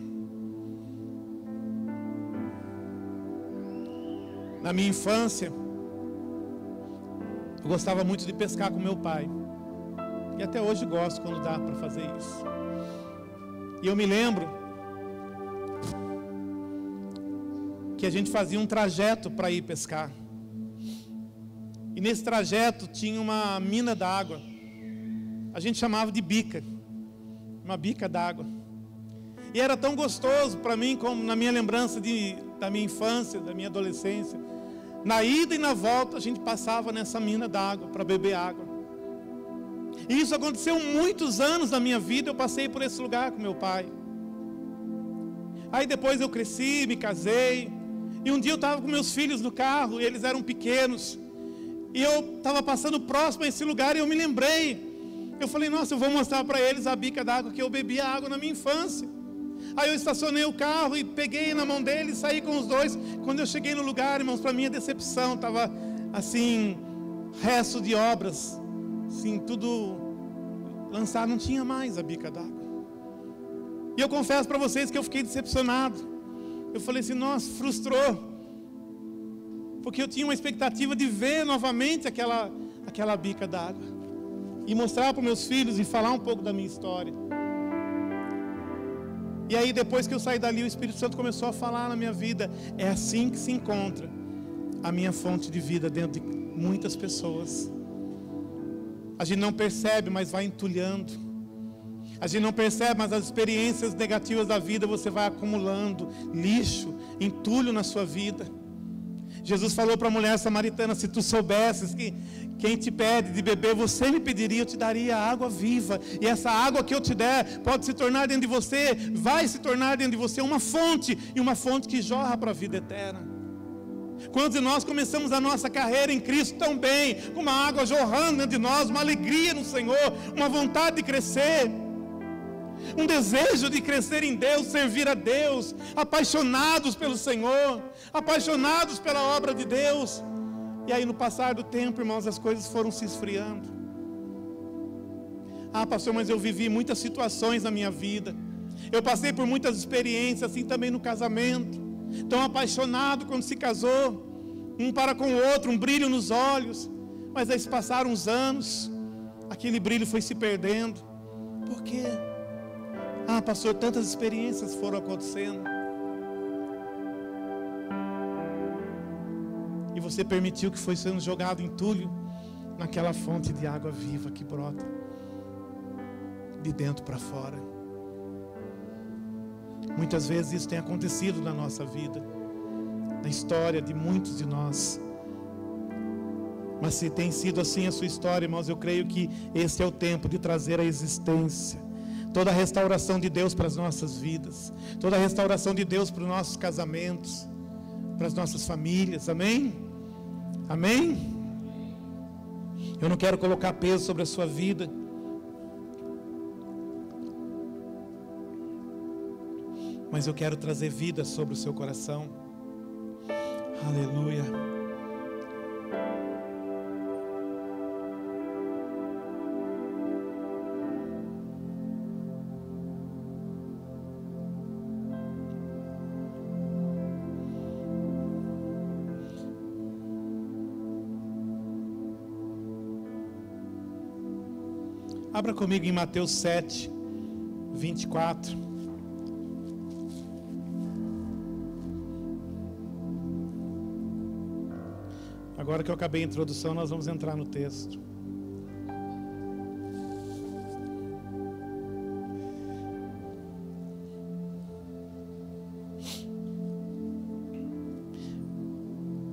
Na minha infância, eu gostava muito de pescar com meu pai. E até hoje gosto quando dá para fazer isso. E eu me lembro que a gente fazia um trajeto para ir pescar. E nesse trajeto tinha uma mina d'água. A gente chamava de bica. Uma bica d'água. E era tão gostoso para mim, como na minha lembrança da minha infância, da minha adolescência. Na ida e na volta a gente passava nessa mina d'água para beber água. E isso aconteceu muitos anos na minha vida. Eu passei por esse lugar com meu pai. Aí depois eu cresci, me casei. E um dia eu estava com meus filhos no carro, e eles eram pequenos. E eu estava passando próximo a esse lugar e eu me lembrei. Eu falei, nossa, eu vou mostrar para eles a bica d'água que eu bebia água na minha infância. Aí eu estacionei o carro e peguei na mão deles e saí com os dois. Quando eu cheguei no lugar, irmãos, para minha decepção, estava assim, resto de obras. Assim, tudo lançado, não tinha mais a bica d'água. E eu confesso para vocês que eu fiquei decepcionado. Eu falei assim, nossa, frustrou. Porque eu tinha uma expectativa de ver novamente aquela bica d'água. E mostrar para os meus filhos e falar um pouco da minha história. E aí depois que eu saí dali, o Espírito Santo começou a falar na minha vida. É assim que se encontra a minha fonte de vida dentro de muitas pessoas. A gente não percebe, mas vai entulhando. A gente não percebe, mas as experiências negativas da vida você vai acumulando lixo, entulho na sua vida. Jesus falou para a mulher samaritana, se tu soubesses que quem te pede de beber, você me pediria, eu te daria água viva. E essa água que eu te der, pode se tornar dentro de você, vai se tornar dentro de você uma fonte, e uma fonte que jorra para a vida eterna. Quando nós começamos a nossa carreira em Cristo tão bem, com uma água jorrando dentro de nós, uma alegria no Senhor, uma vontade de crescer, um desejo de crescer em Deus, servir a Deus, apaixonados pelo Senhor, apaixonados pela obra de Deus. E aí no passar do tempo, irmãos, as coisas foram se esfriando. Ah, pastor, mas eu vivi muitas situações na minha vida. Eu passei por muitas experiências, assim também no casamento. Tão apaixonado quando se casou, um para com o outro, um brilho nos olhos. Mas aí se passaram uns anos, aquele brilho foi se perdendo. Por quê? Ah, pastor, tantas experiências foram acontecendo. E você permitiu que foi sendo jogado entulho naquela fonte de água viva que brota de dentro para fora. Muitas vezes isso tem acontecido na nossa vida, na história de muitos de nós. Mas se tem sido assim a sua história, irmãos, eu creio que esse é o tempo de trazer a existência toda a restauração de Deus para as nossas vidas, toda a restauração de Deus para os nossos casamentos, para as nossas famílias, amém? Amém? Eu não quero colocar peso sobre a sua vida, mas eu quero trazer vida sobre o seu coração. Aleluia. Abra comigo em Mateus 7, 24. Agora que eu acabei a introdução, nós vamos entrar no texto.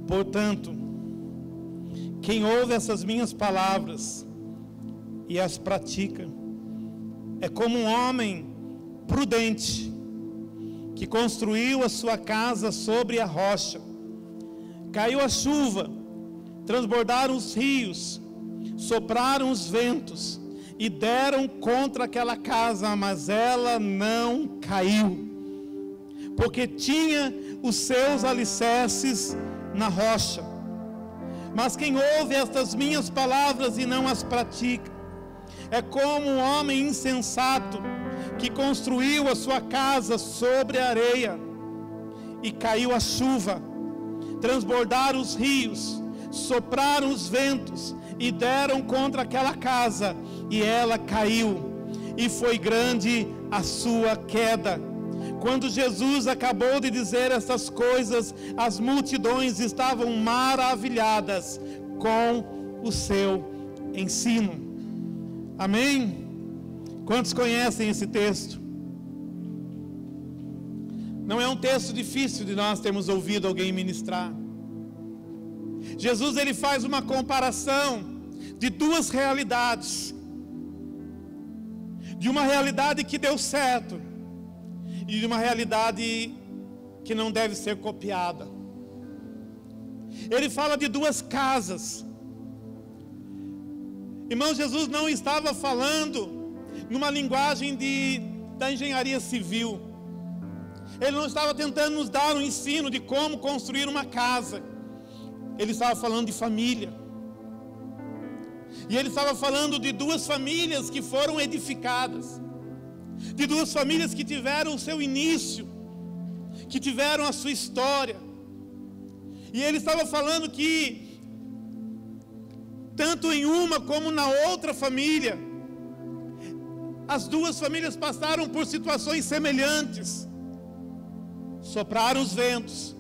Portanto, quem ouve essas minhas palavras e as pratica é como um homem prudente que construiu a sua casa sobre a rocha. Caiu a chuva, transbordaram os rios, sopraram os ventos e deram contra aquela casa, mas ela não caiu, porque tinha os seus alicerces na rocha. Mas quem ouve estas minhas palavras e não as pratica é como um homem insensato que construiu a sua casa sobre a areia, e caiu a chuva, transbordaram os rios, sopraram os ventos e deram contra aquela casa, e ela caiu, e foi grande a sua queda. Quando Jesus acabou de dizer essas coisas, as multidões estavam maravilhadas com o seu ensino. Amém? Quantos conhecem esse texto? Não é um texto difícil de nós termos ouvido alguém ministrar. Jesus, ele faz uma comparação de duas realidades. De uma realidade que deu certo e de uma realidade que não deve ser copiada. Ele fala de duas casas. Irmão, Jesus não estava falando numa linguagem da engenharia civil. Ele não estava tentando nos dar um ensino de como construir uma casa. Ele estava falando de família. E ele estava falando de duas famílias que foram edificadas. De duas famílias que tiveram o seu início, que tiveram a sua história. E ele estava falando que tanto em uma como na outra família, as duas famílias passaram por situações semelhantes. Sopraram os ventos,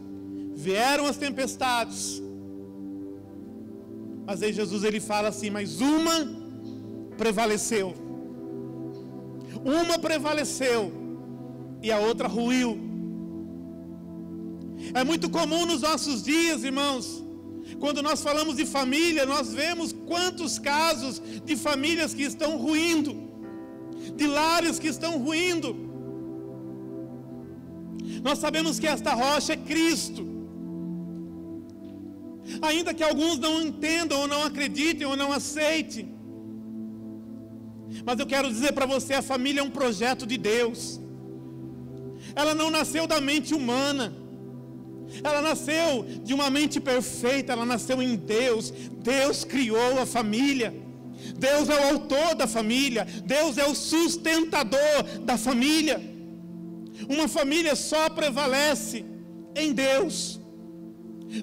vieram as tempestades. Mas aí Jesus, ele fala assim: mas uma prevaleceu. Uma prevaleceu e a outra ruiu. É muito comum nos nossos dias, irmãos, quando nós falamos de família, nós vemos quantos casos de famílias que estão ruindo, de lares que estão ruindo. Nós sabemos que esta rocha é Cristo. Ainda que alguns não entendam, ou não acreditem, ou não aceitem, mas eu quero dizer para você, a família é um projeto de Deus. Ela não nasceu da mente humana. Ela nasceu de uma mente perfeita. Ela nasceu em Deus. Deus criou a família. Deus é o autor da família. Deus é o sustentador da família. Uma família só prevalece em Deus.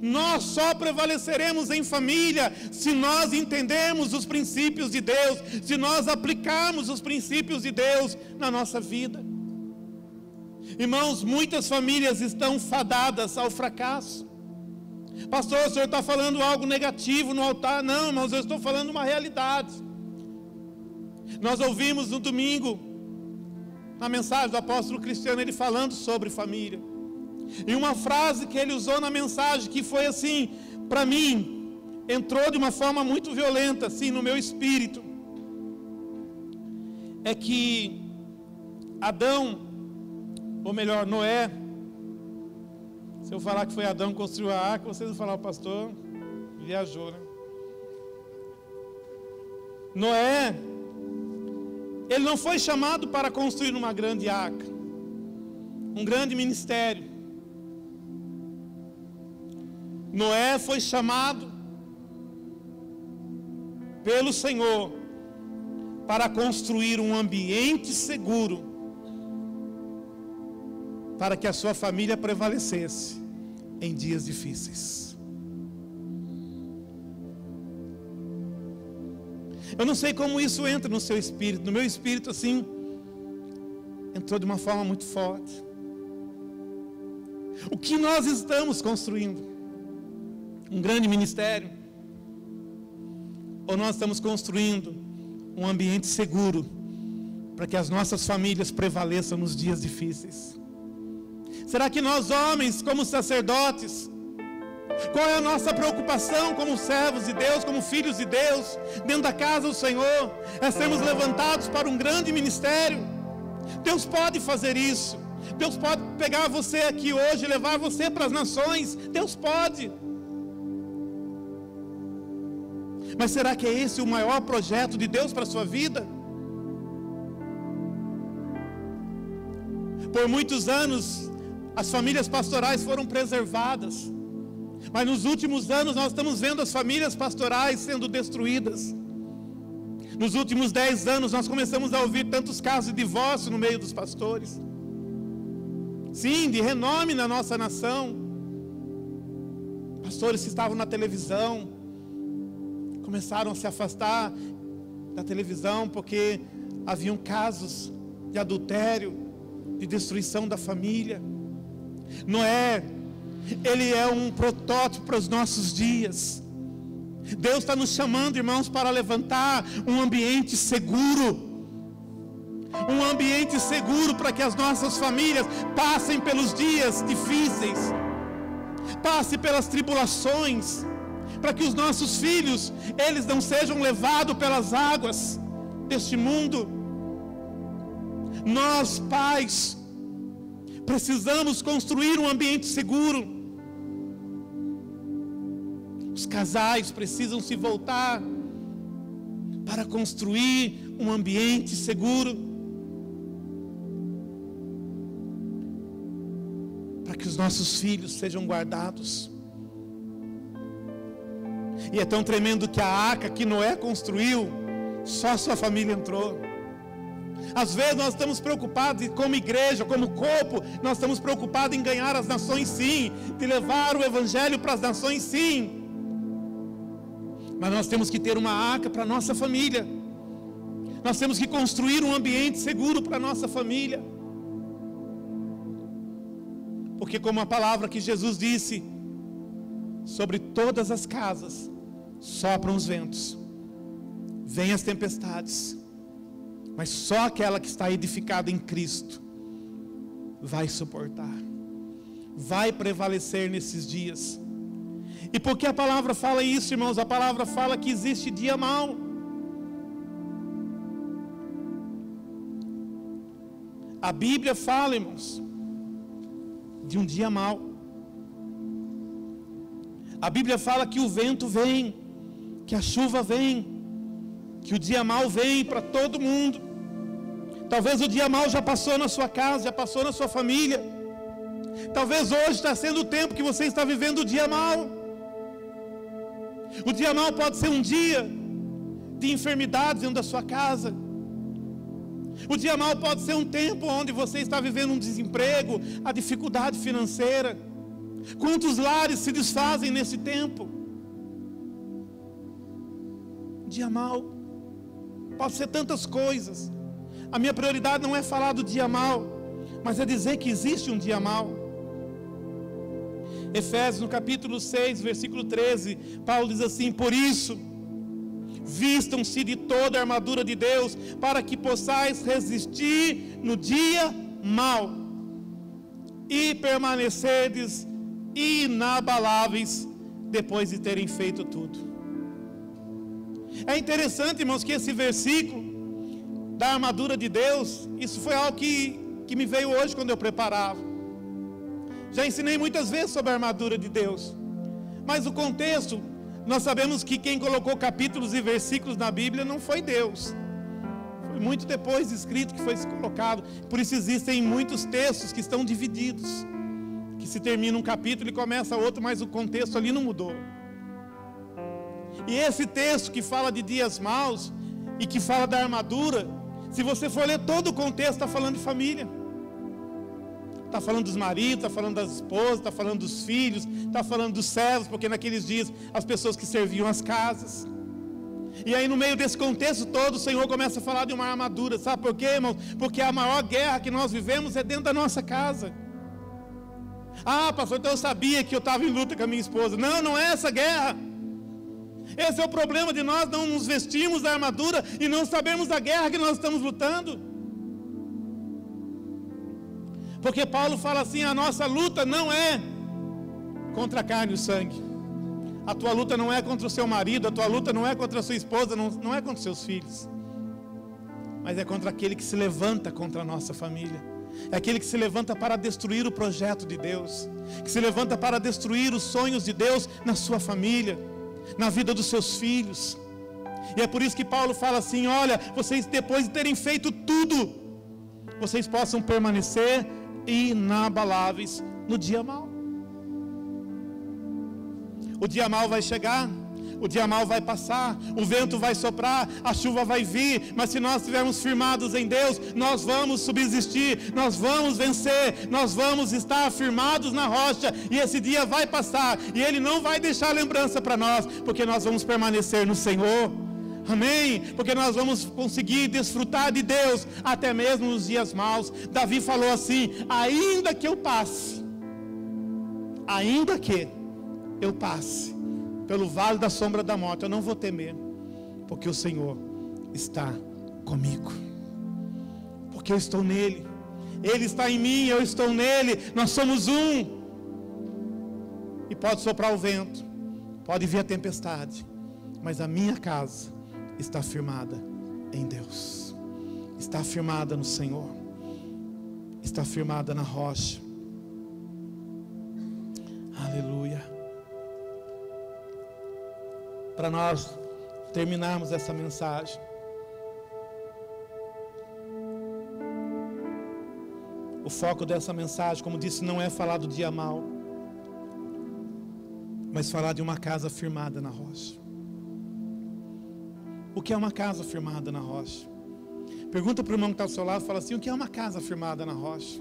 Nós só prevaleceremos em família se nós entendermos os princípios de Deus, se nós aplicarmos os princípios de Deus na nossa vida. Irmãos, muitas famílias estão fadadas ao fracasso. Pastor, o senhor está falando algo negativo no altar? Não, irmãos, eu estou falando uma realidade. Nós ouvimos no domingo, na mensagem do apóstolo Cristiano, ele falando sobre família. E uma frase que ele usou na mensagem, que foi assim, para mim, entrou de uma forma muito violenta, assim, no meu espírito. É que Adão, ou melhor, Noé, se eu falar que foi Adão que construiu a arca, vocês vão falar: o pastor viajou, né? Noé, ele não foi chamado para construir uma grande arca, um grande ministério. Noé foi chamado pelo Senhor para construir um ambiente seguro para que a sua família prevalecesse em dias difíceis. Eu não sei como isso entra no seu espírito. No meu espírito, assim, entrou de uma forma muito forte. O que nós estamos construindo? Um grande ministério? Ou nós estamos construindo um ambiente seguro para que as nossas famílias prevaleçam nos dias difíceis? Será que nós, homens, como sacerdotes, qual é a nossa preocupação como servos de Deus, como filhos de Deus, dentro da casa do Senhor? É sermos levantados para um grande ministério. Deus pode fazer isso. Deus pode pegar você aqui hoje e levar você para as nações. Deus pode. Mas será que é esse o maior projeto de Deus para a sua vida? Por muitos anos, as famílias pastorais foram preservadas. Mas nos últimos anos nós estamos vendo as famílias pastorais sendo destruídas. Nos últimos 10 anos nós começamos a ouvir tantos casos de divórcio no meio dos pastores. Sim, de renome na nossa nação. Pastores que estavam na televisão começaram a se afastar da televisão porque haviam casos de adultério, de destruição da família. Noé, ele é um protótipo para os nossos dias. Deus está nos chamando, irmãos, para levantar um ambiente seguro. Um ambiente seguro para que as nossas famílias passem pelos dias difíceis, passem pelas tribulações, para que os nossos filhos, eles não sejam levados pelas águas deste mundo. Nós, pais, precisamos construir um ambiente seguro. Os casais precisam se voltar para construir um ambiente seguro, para que os nossos filhos sejam guardados. E é tão tremendo que a arca que Noé construiu, só a sua família entrou. Às vezes nós estamos preocupados, e como igreja, como corpo, nós estamos preocupados em ganhar as nações, sim, de levar o evangelho para as nações, sim. Mas nós temos que ter uma arca para a nossa família. Nós temos que construir um ambiente seguro para a nossa família. Porque como a palavra que Jesus disse, sobre todas as casas sopram os ventos, vêm as tempestades, mas só aquela que está edificada em Cristo vai suportar, vai prevalecer nesses dias. E por que a palavra fala isso, irmãos? A palavra fala que existe dia mau. A Bíblia fala, irmãos, de um dia mau. A Bíblia fala que o vento vem, que a chuva vem, que o dia mau vem para todo mundo. Talvez o dia mau já passou na sua casa, já passou na sua família. Talvez hoje está sendo o tempo que você está vivendo o dia mau. O dia mau pode ser um dia de enfermidades dentro da sua casa. O dia mau pode ser um tempo onde você está vivendo um desemprego, a dificuldade financeira. Quantos lares se desfazem nesse tempo? Dia mau pode ser tantas coisas. A minha prioridade não é falar do dia mau, mas é dizer que existe um dia mau. Efésios no capítulo 6, versículo 13, Paulo diz assim: por isso, vistam-se de toda a armadura de Deus, para que possais resistir no dia mau, e permanecerdes inabaláveis, depois de terem feito tudo. É interessante, irmãos, que esse versículo da armadura de Deus, isso foi algo que me veio hoje quando eu preparava. Já ensinei muitas vezes sobre a armadura de Deus, mas o contexto, nós sabemos que quem colocou capítulos e versículos na Bíblia não foi Deus. Foi muito depois escrito que foi colocado. Por isso existem muitos textos que estão divididos, que se termina um capítulo e começa outro, mas o contexto ali não mudou. E esse texto que fala de dias maus e que fala da armadura, se você for ler todo o contexto, está falando de família. Está falando dos maridos, está falando das esposas, está falando dos filhos, está falando dos servos, porque naqueles dias as pessoas que serviam as casas. E aí no meio desse contexto todo, o Senhor começa a falar de uma armadura. Sabe por quê, irmãos? Porque a maior guerra que nós vivemos é dentro da nossa casa. Ah, pastor, então eu sabia que eu estava em luta com a minha esposa. Não, não é essa guerra. Esse é o problema de nós não nos vestirmos da armadura e não sabermos da guerra que nós estamos lutando. Porque Paulo fala assim: a nossa luta não é contra a carne e o sangue. A tua luta não é contra o seu marido, a tua luta não é contra a sua esposa, não é contra os seus filhos. Mas é contra aquele que se levanta contra a nossa família. É aquele que se levanta para destruir o projeto de Deus, que se levanta para destruir os sonhos de Deus na sua família, na vida dos seus filhos. E é por isso que Paulo fala assim: olha, vocês depois de terem feito tudo, vocês possam permanecer inabaláveis no dia mau. O dia mau vai chegar, o dia mau vai passar, o vento vai soprar, a chuva vai vir, mas se nós estivermos firmados em Deus, nós vamos subsistir, nós vamos vencer, nós vamos estar firmados na rocha, e esse dia vai passar, e Ele não vai deixar lembrança para nós, porque nós vamos permanecer no Senhor. Amém? Porque nós vamos conseguir desfrutar de Deus até mesmo nos dias maus. Davi falou assim: ainda que eu passe pelo vale da sombra da morte, eu não vou temer, porque o Senhor está comigo, porque eu estou nele, Ele está em mim, eu estou nele, nós somos um. E pode soprar o vento, pode vir a tempestade, mas a minha casa está firmada em Deus, está firmada no Senhor, está firmada na rocha. Aleluia. Para nós terminarmos essa mensagem, o foco dessa mensagem, como disse, não é falar do dia mau, mas falar de uma casa firmada na rocha. O que é uma casa firmada na rocha? Pergunta para o irmão que está ao seu lado, fala assim: o que é uma casa firmada na rocha?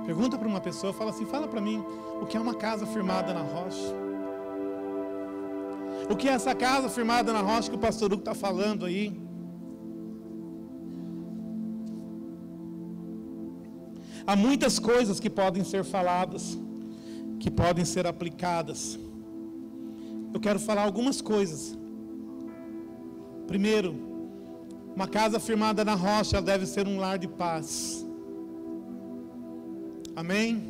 Pergunta para uma pessoa, fala assim: fala para mim, o que é uma casa firmada na rocha? O que é essa casa firmada na rocha que o pastor Hugo está falando aí? Há muitas coisas que podem ser faladas, que podem ser aplicadas. Eu quero falar algumas coisas. Primeiro, uma casa firmada na rocha, ela deve ser um lar de paz. Amém?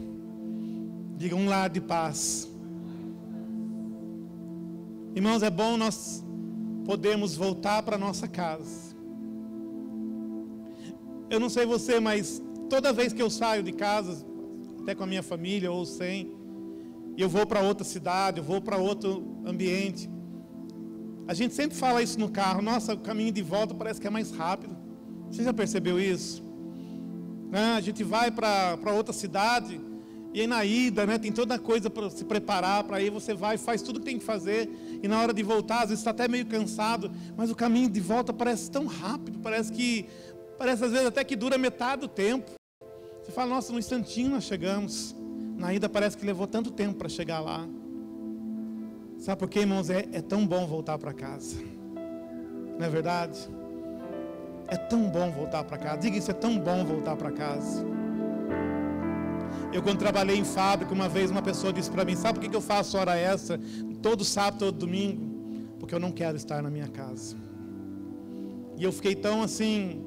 Diga: um lar de paz. Irmãos, é bom nós podermos voltar para nossa casa. Eu não sei você, mas toda vez que eu saio de casa, até com a minha família ou sem, e eu vou para outra cidade, eu vou para outro ambiente, a gente sempre fala isso no carro: nossa, o caminho de volta parece que é mais rápido. Você já percebeu isso? A gente vai para outra cidade, e aí na ida, tem toda coisa para se preparar para ir. Você vai, faz tudo que tem que fazer, e na hora de voltar, às vezes está até meio cansado, mas o caminho de volta parece tão rápido, parece às vezes até que dura metade do tempo. Você fala: nossa, num instantinho nós chegamos. Na ida parece que levou tanto tempo para chegar lá. Sabe por quê, irmãos? É tão bom voltar para casa, não é verdade? É tão bom voltar para casa. Diga isso: é tão bom voltar para casa. Eu, quando trabalhei em fábrica, uma vez uma pessoa disse para mim: sabe por que eu faço hora extra todo sábado, todo domingo? Porque eu não quero estar na minha casa. E eu fiquei tão assim,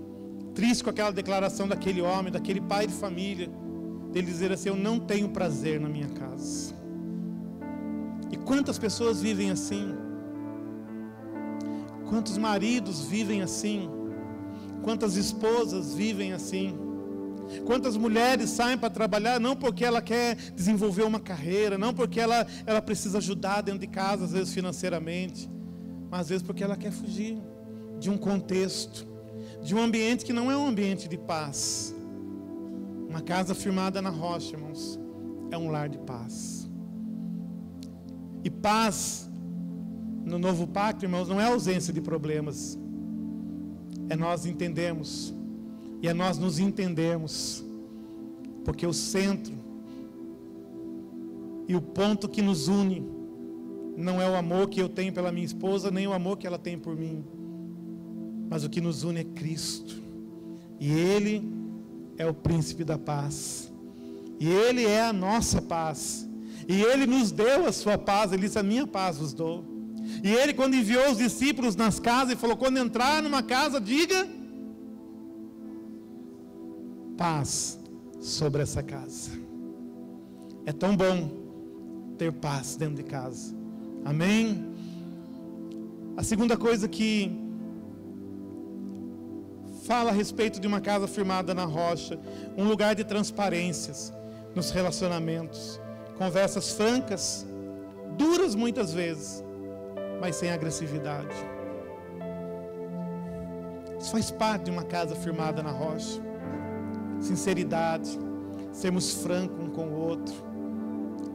triste com aquela declaração daquele homem, daquele pai de família, dele dizer assim: eu não tenho prazer na minha casa. E quantas pessoas vivem assim? Quantos maridos vivem assim? Quantas esposas vivem assim? Quantas mulheres saem para trabalhar não porque ela quer desenvolver uma carreira, não porque ela precisa ajudar dentro de casa, às vezes financeiramente, mas às vezes porque ela quer fugir de um contexto, de um ambiente que não é um ambiente de paz. Uma casa firmada na rocha, irmãos, é um lar de paz. E paz no novo pacto, irmãos, não é ausência de problemas. É nós entendermos, e é nós nos entendermos, porque o centro e o ponto que nos une não é o amor que eu tenho pela minha esposa, nem o amor que ela tem por mim, mas o que nos une é Cristo, e Ele é o príncipe da paz, e Ele é a nossa paz, e Ele nos deu a sua paz. Ele disse: a minha paz vos dou. E Ele, quando enviou os discípulos nas casas, Ele falou: quando entrar numa casa, diga: paz sobre essa casa. É tão bom ter paz dentro de casa. Amém? A segunda coisa que fala a respeito de uma casa firmada na rocha: um lugar de transparências nos relacionamentos, conversas francas, duras muitas vezes, mas sem agressividade. Isso faz parte de uma casa firmada na rocha. Sinceridade, sermos francos um com o outro,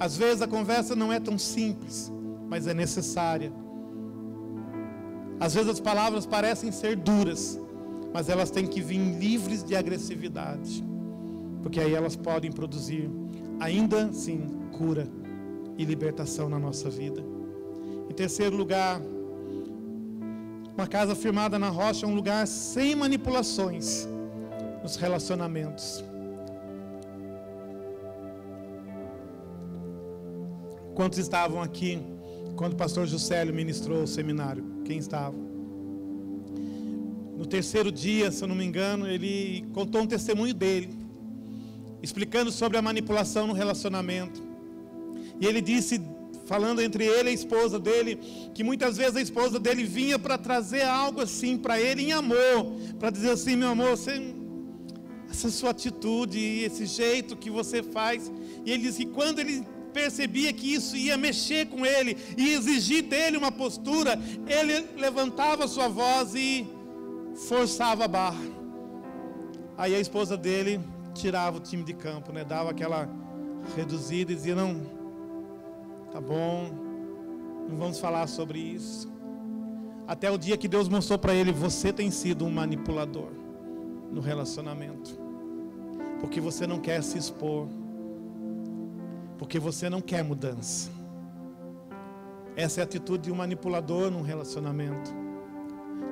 Às vezes a conversa não é tão simples, mas é necessária. Às vezes as palavras parecem ser duras, mas elas têm que vir livres de agressividade, porque aí elas podem produzir, ainda assim, cura e libertação na nossa vida. Em terceiro lugar, uma casa firmada na rocha é um lugar sem manipulações nos relacionamentos. Quantos estavam aqui quando o pastor Juscelio ministrou o seminário? Quem estava? No terceiro dia, se eu não me engano, ele contou um testemunho dele, explicando sobre a manipulação no relacionamento. E ele disse, falando entre ele e a esposa dele, que muitas vezes a esposa dele vinha para trazer algo assim para ele em amor, para dizer assim: meu amor, essa sua atitude, esse jeito que você faz. E ele disse que quando ele percebia que isso ia mexer com ele e exigir dele uma postura, ele levantava a sua voz e forçava a barra. Aí a esposa dele tirava o time de campo, né? Dava aquela reduzida e dizia: não, tá bom, não vamos falar sobre isso. Até o dia que Deus mostrou para ele: você tem sido um manipulador no relacionamento, porque você não quer se expor, porque você não quer mudança. Essa é a atitude de um manipulador num relacionamento.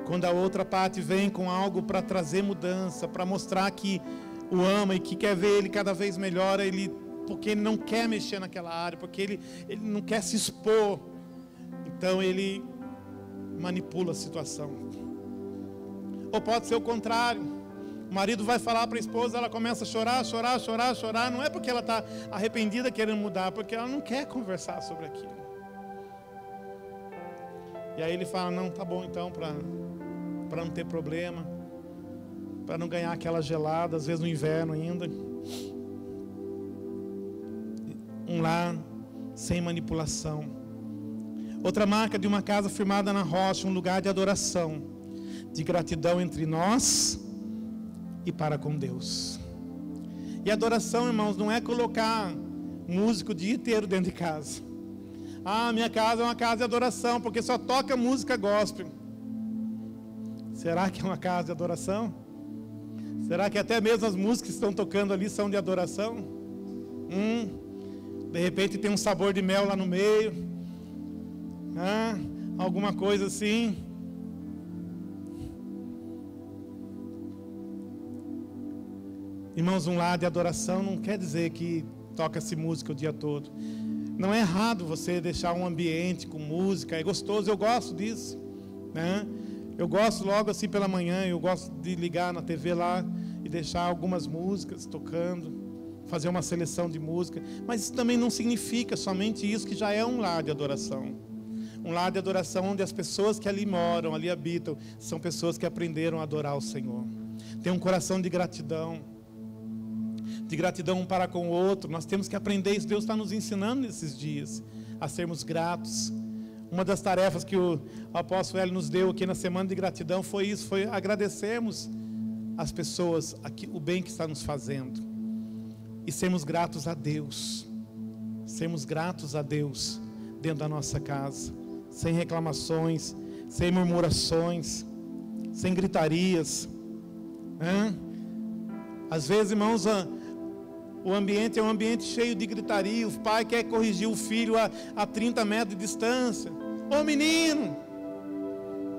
Quando a outra parte vem com algo para trazer mudança, para mostrar que o ama e que quer ver ele cada vez melhor, porque ele não quer mexer naquela área, porque ele não quer se expor, então ele manipula a situação. Ou pode ser o contrário. O marido vai falar para a esposa, ela começa a chorar. Não é porque ela está arrependida querendo mudar, porque ela não quer conversar sobre aquilo. E aí ele fala: não, tá bom então, para não ter problema, para não ganhar aquela gelada, às vezes no inverno ainda. Um lar sem manipulação. Outra marca de uma casa firmada na rocha, um lugar de adoração, de gratidão entre nós e para com Deus. E adoração, irmãos, não é colocar músico o dia inteiro dentro de casa. Ah, minha casa é uma casa de adoração, porque só toca música gospel. Será que é uma casa de adoração? Será que até mesmo as músicas que estão tocando ali são de adoração? De repente tem um sabor de mel lá no meio, alguma coisa assim. Irmãos, um lar de adoração não quer dizer que toca-se música o dia todo. Não é errado você deixar um ambiente com música, é gostoso, eu gosto disso, né? Eu gosto logo assim pela manhã, eu gosto de ligar na TV lá e deixar algumas músicas tocando, fazer uma seleção de música, mas isso também não significa somente isso, que já é um lar de adoração. Um lar de adoração onde as pessoas que ali moram, ali habitam, são pessoas que aprenderam a adorar o Senhor. Tem um coração de gratidão um para com o outro. Nós temos que aprender isso. Deus está nos ensinando nesses dias a sermos gratos. Uma das tarefas que o apóstolo Hélio nos deu aqui na semana de gratidão foi isso, foi agradecermos as pessoas, o bem que está nos fazendo, e sermos gratos a Deus, dentro da nossa casa, sem reclamações, sem murmurações, sem gritarias. Às vezes, irmãos, o ambiente é um ambiente cheio de gritaria. O pai quer corrigir o filho a 30 metros de distância. Ô menino,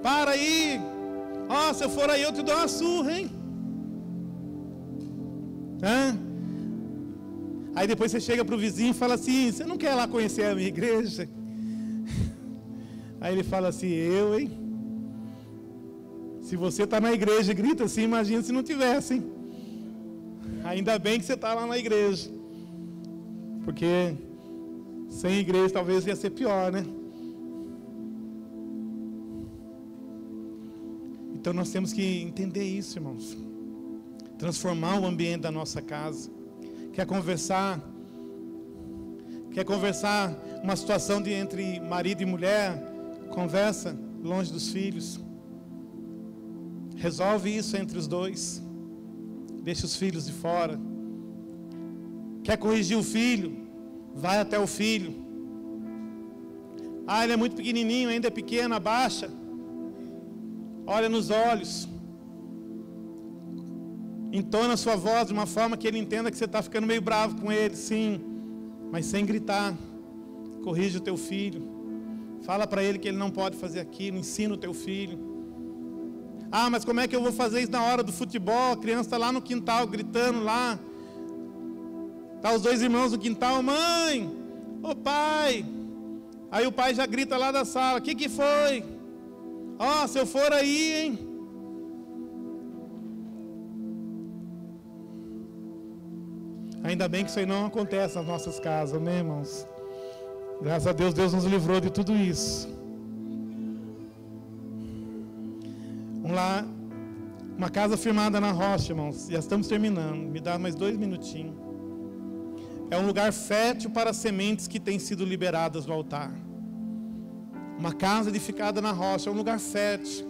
para aí. Se eu for aí eu te dou uma surra, hein? Aí depois você chega para o vizinho e fala assim: você não quer lá conhecer a minha igreja? Aí ele fala assim: eu, hein? Se você está na igreja e grita assim, imagina se não tivesse, hein? Ainda bem que você está lá na igreja, porque sem igreja talvez ia ser pior, né? Então nós temos que entender isso, irmãos. Transformar o ambiente da nossa casa. Quer conversar uma situação entre marido e mulher? Conversa longe dos filhos. Resolve isso entre os dois. Deixa os filhos de fora. Quer corrigir o filho? Vai até o filho. Ah, ele é muito pequenininho, ainda é pequeno, abaixa. Olha nos olhos. Entona a sua voz de uma forma que ele entenda que você está ficando meio bravo com ele, sim, mas sem gritar. Corrige o teu filho. Fala para ele que ele não pode fazer aquilo. Ensina o teu filho. Ah, mas como é que eu vou fazer isso na hora do futebol? A criança está lá no quintal gritando lá. Tá os dois irmãos no quintal. Mãe, ô pai. Aí o pai já grita lá da sala. O que foi? Ó, se eu for aí, hein? Ainda bem que isso aí não acontece nas nossas casas, né, irmãos? Graças a Deus, Deus nos livrou de tudo isso. Vamos lá. Uma casa firmada na rocha, irmãos. Já estamos terminando. Me dá mais 2 minutinhos. É um lugar fértil para as sementes que têm sido liberadas no altar. Uma casa edificada na rocha é um lugar fértil,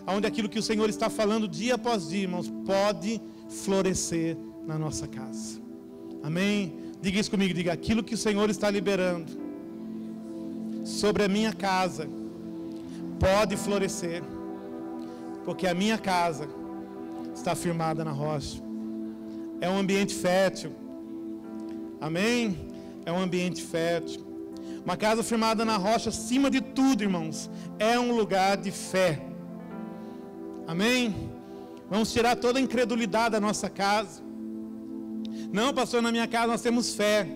onde aquilo que o Senhor está falando dia após dia, irmãos, pode florescer na nossa casa. Amém? Diga isso comigo, diga: aquilo que o Senhor está liberando sobre a minha casa pode florescer, porque a minha casa está firmada na rocha. É um ambiente fértil. Amém? É um ambiente fértil. Uma casa firmada na rocha, acima de tudo, irmãos, é um lugar de fé. Amém? Vamos tirar toda a incredulidade da nossa casa. Não, pastor, na minha casa nós temos fé.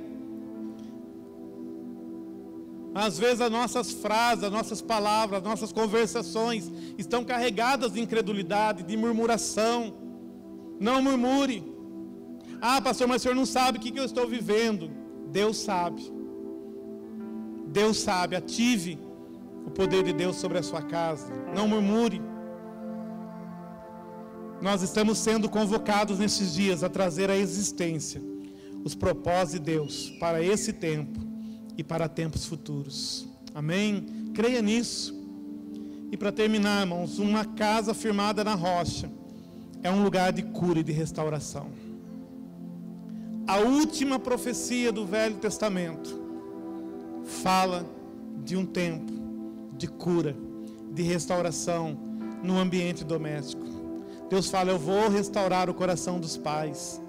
Às vezes as nossas frases, as nossas palavras, as nossas conversações estão carregadas de incredulidade, de murmuração. Não murmure. Ah, pastor, mas o senhor não sabe o que eu estou vivendo. Deus sabe. Deus sabe. Ative o poder de Deus sobre a sua casa. Não murmure. Nós estamos sendo convocados nesses dias a trazer à existência os propósitos de Deus para esse tempo e para tempos futuros. Amém? Creia nisso. E para terminar, irmãos, uma casa firmada na rocha é um lugar de cura e de restauração. A última profecia do Velho Testamento fala de um tempo de cura, de restauração no ambiente doméstico. Deus fala: eu vou restaurar o coração dos pais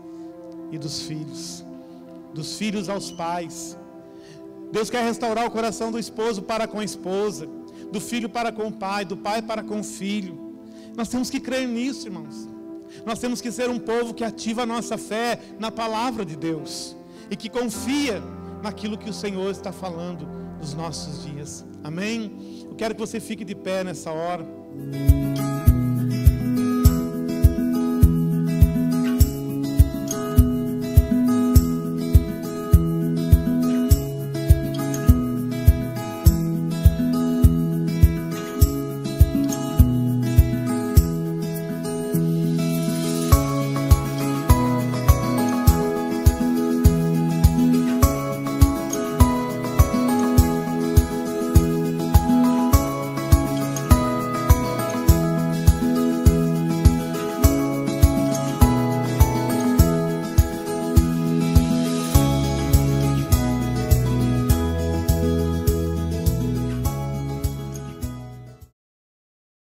e dos filhos aos pais. Deus quer restaurar o coração do esposo para com a esposa, do filho para com o pai, do pai para com o filho. Nós temos que crer nisso, irmãos. Nós temos que ser um povo que ativa a nossa fé na palavra de Deus e que confia naquilo que o Senhor está falando nos nossos dias. Amém? Eu quero que você fique de pé nessa hora.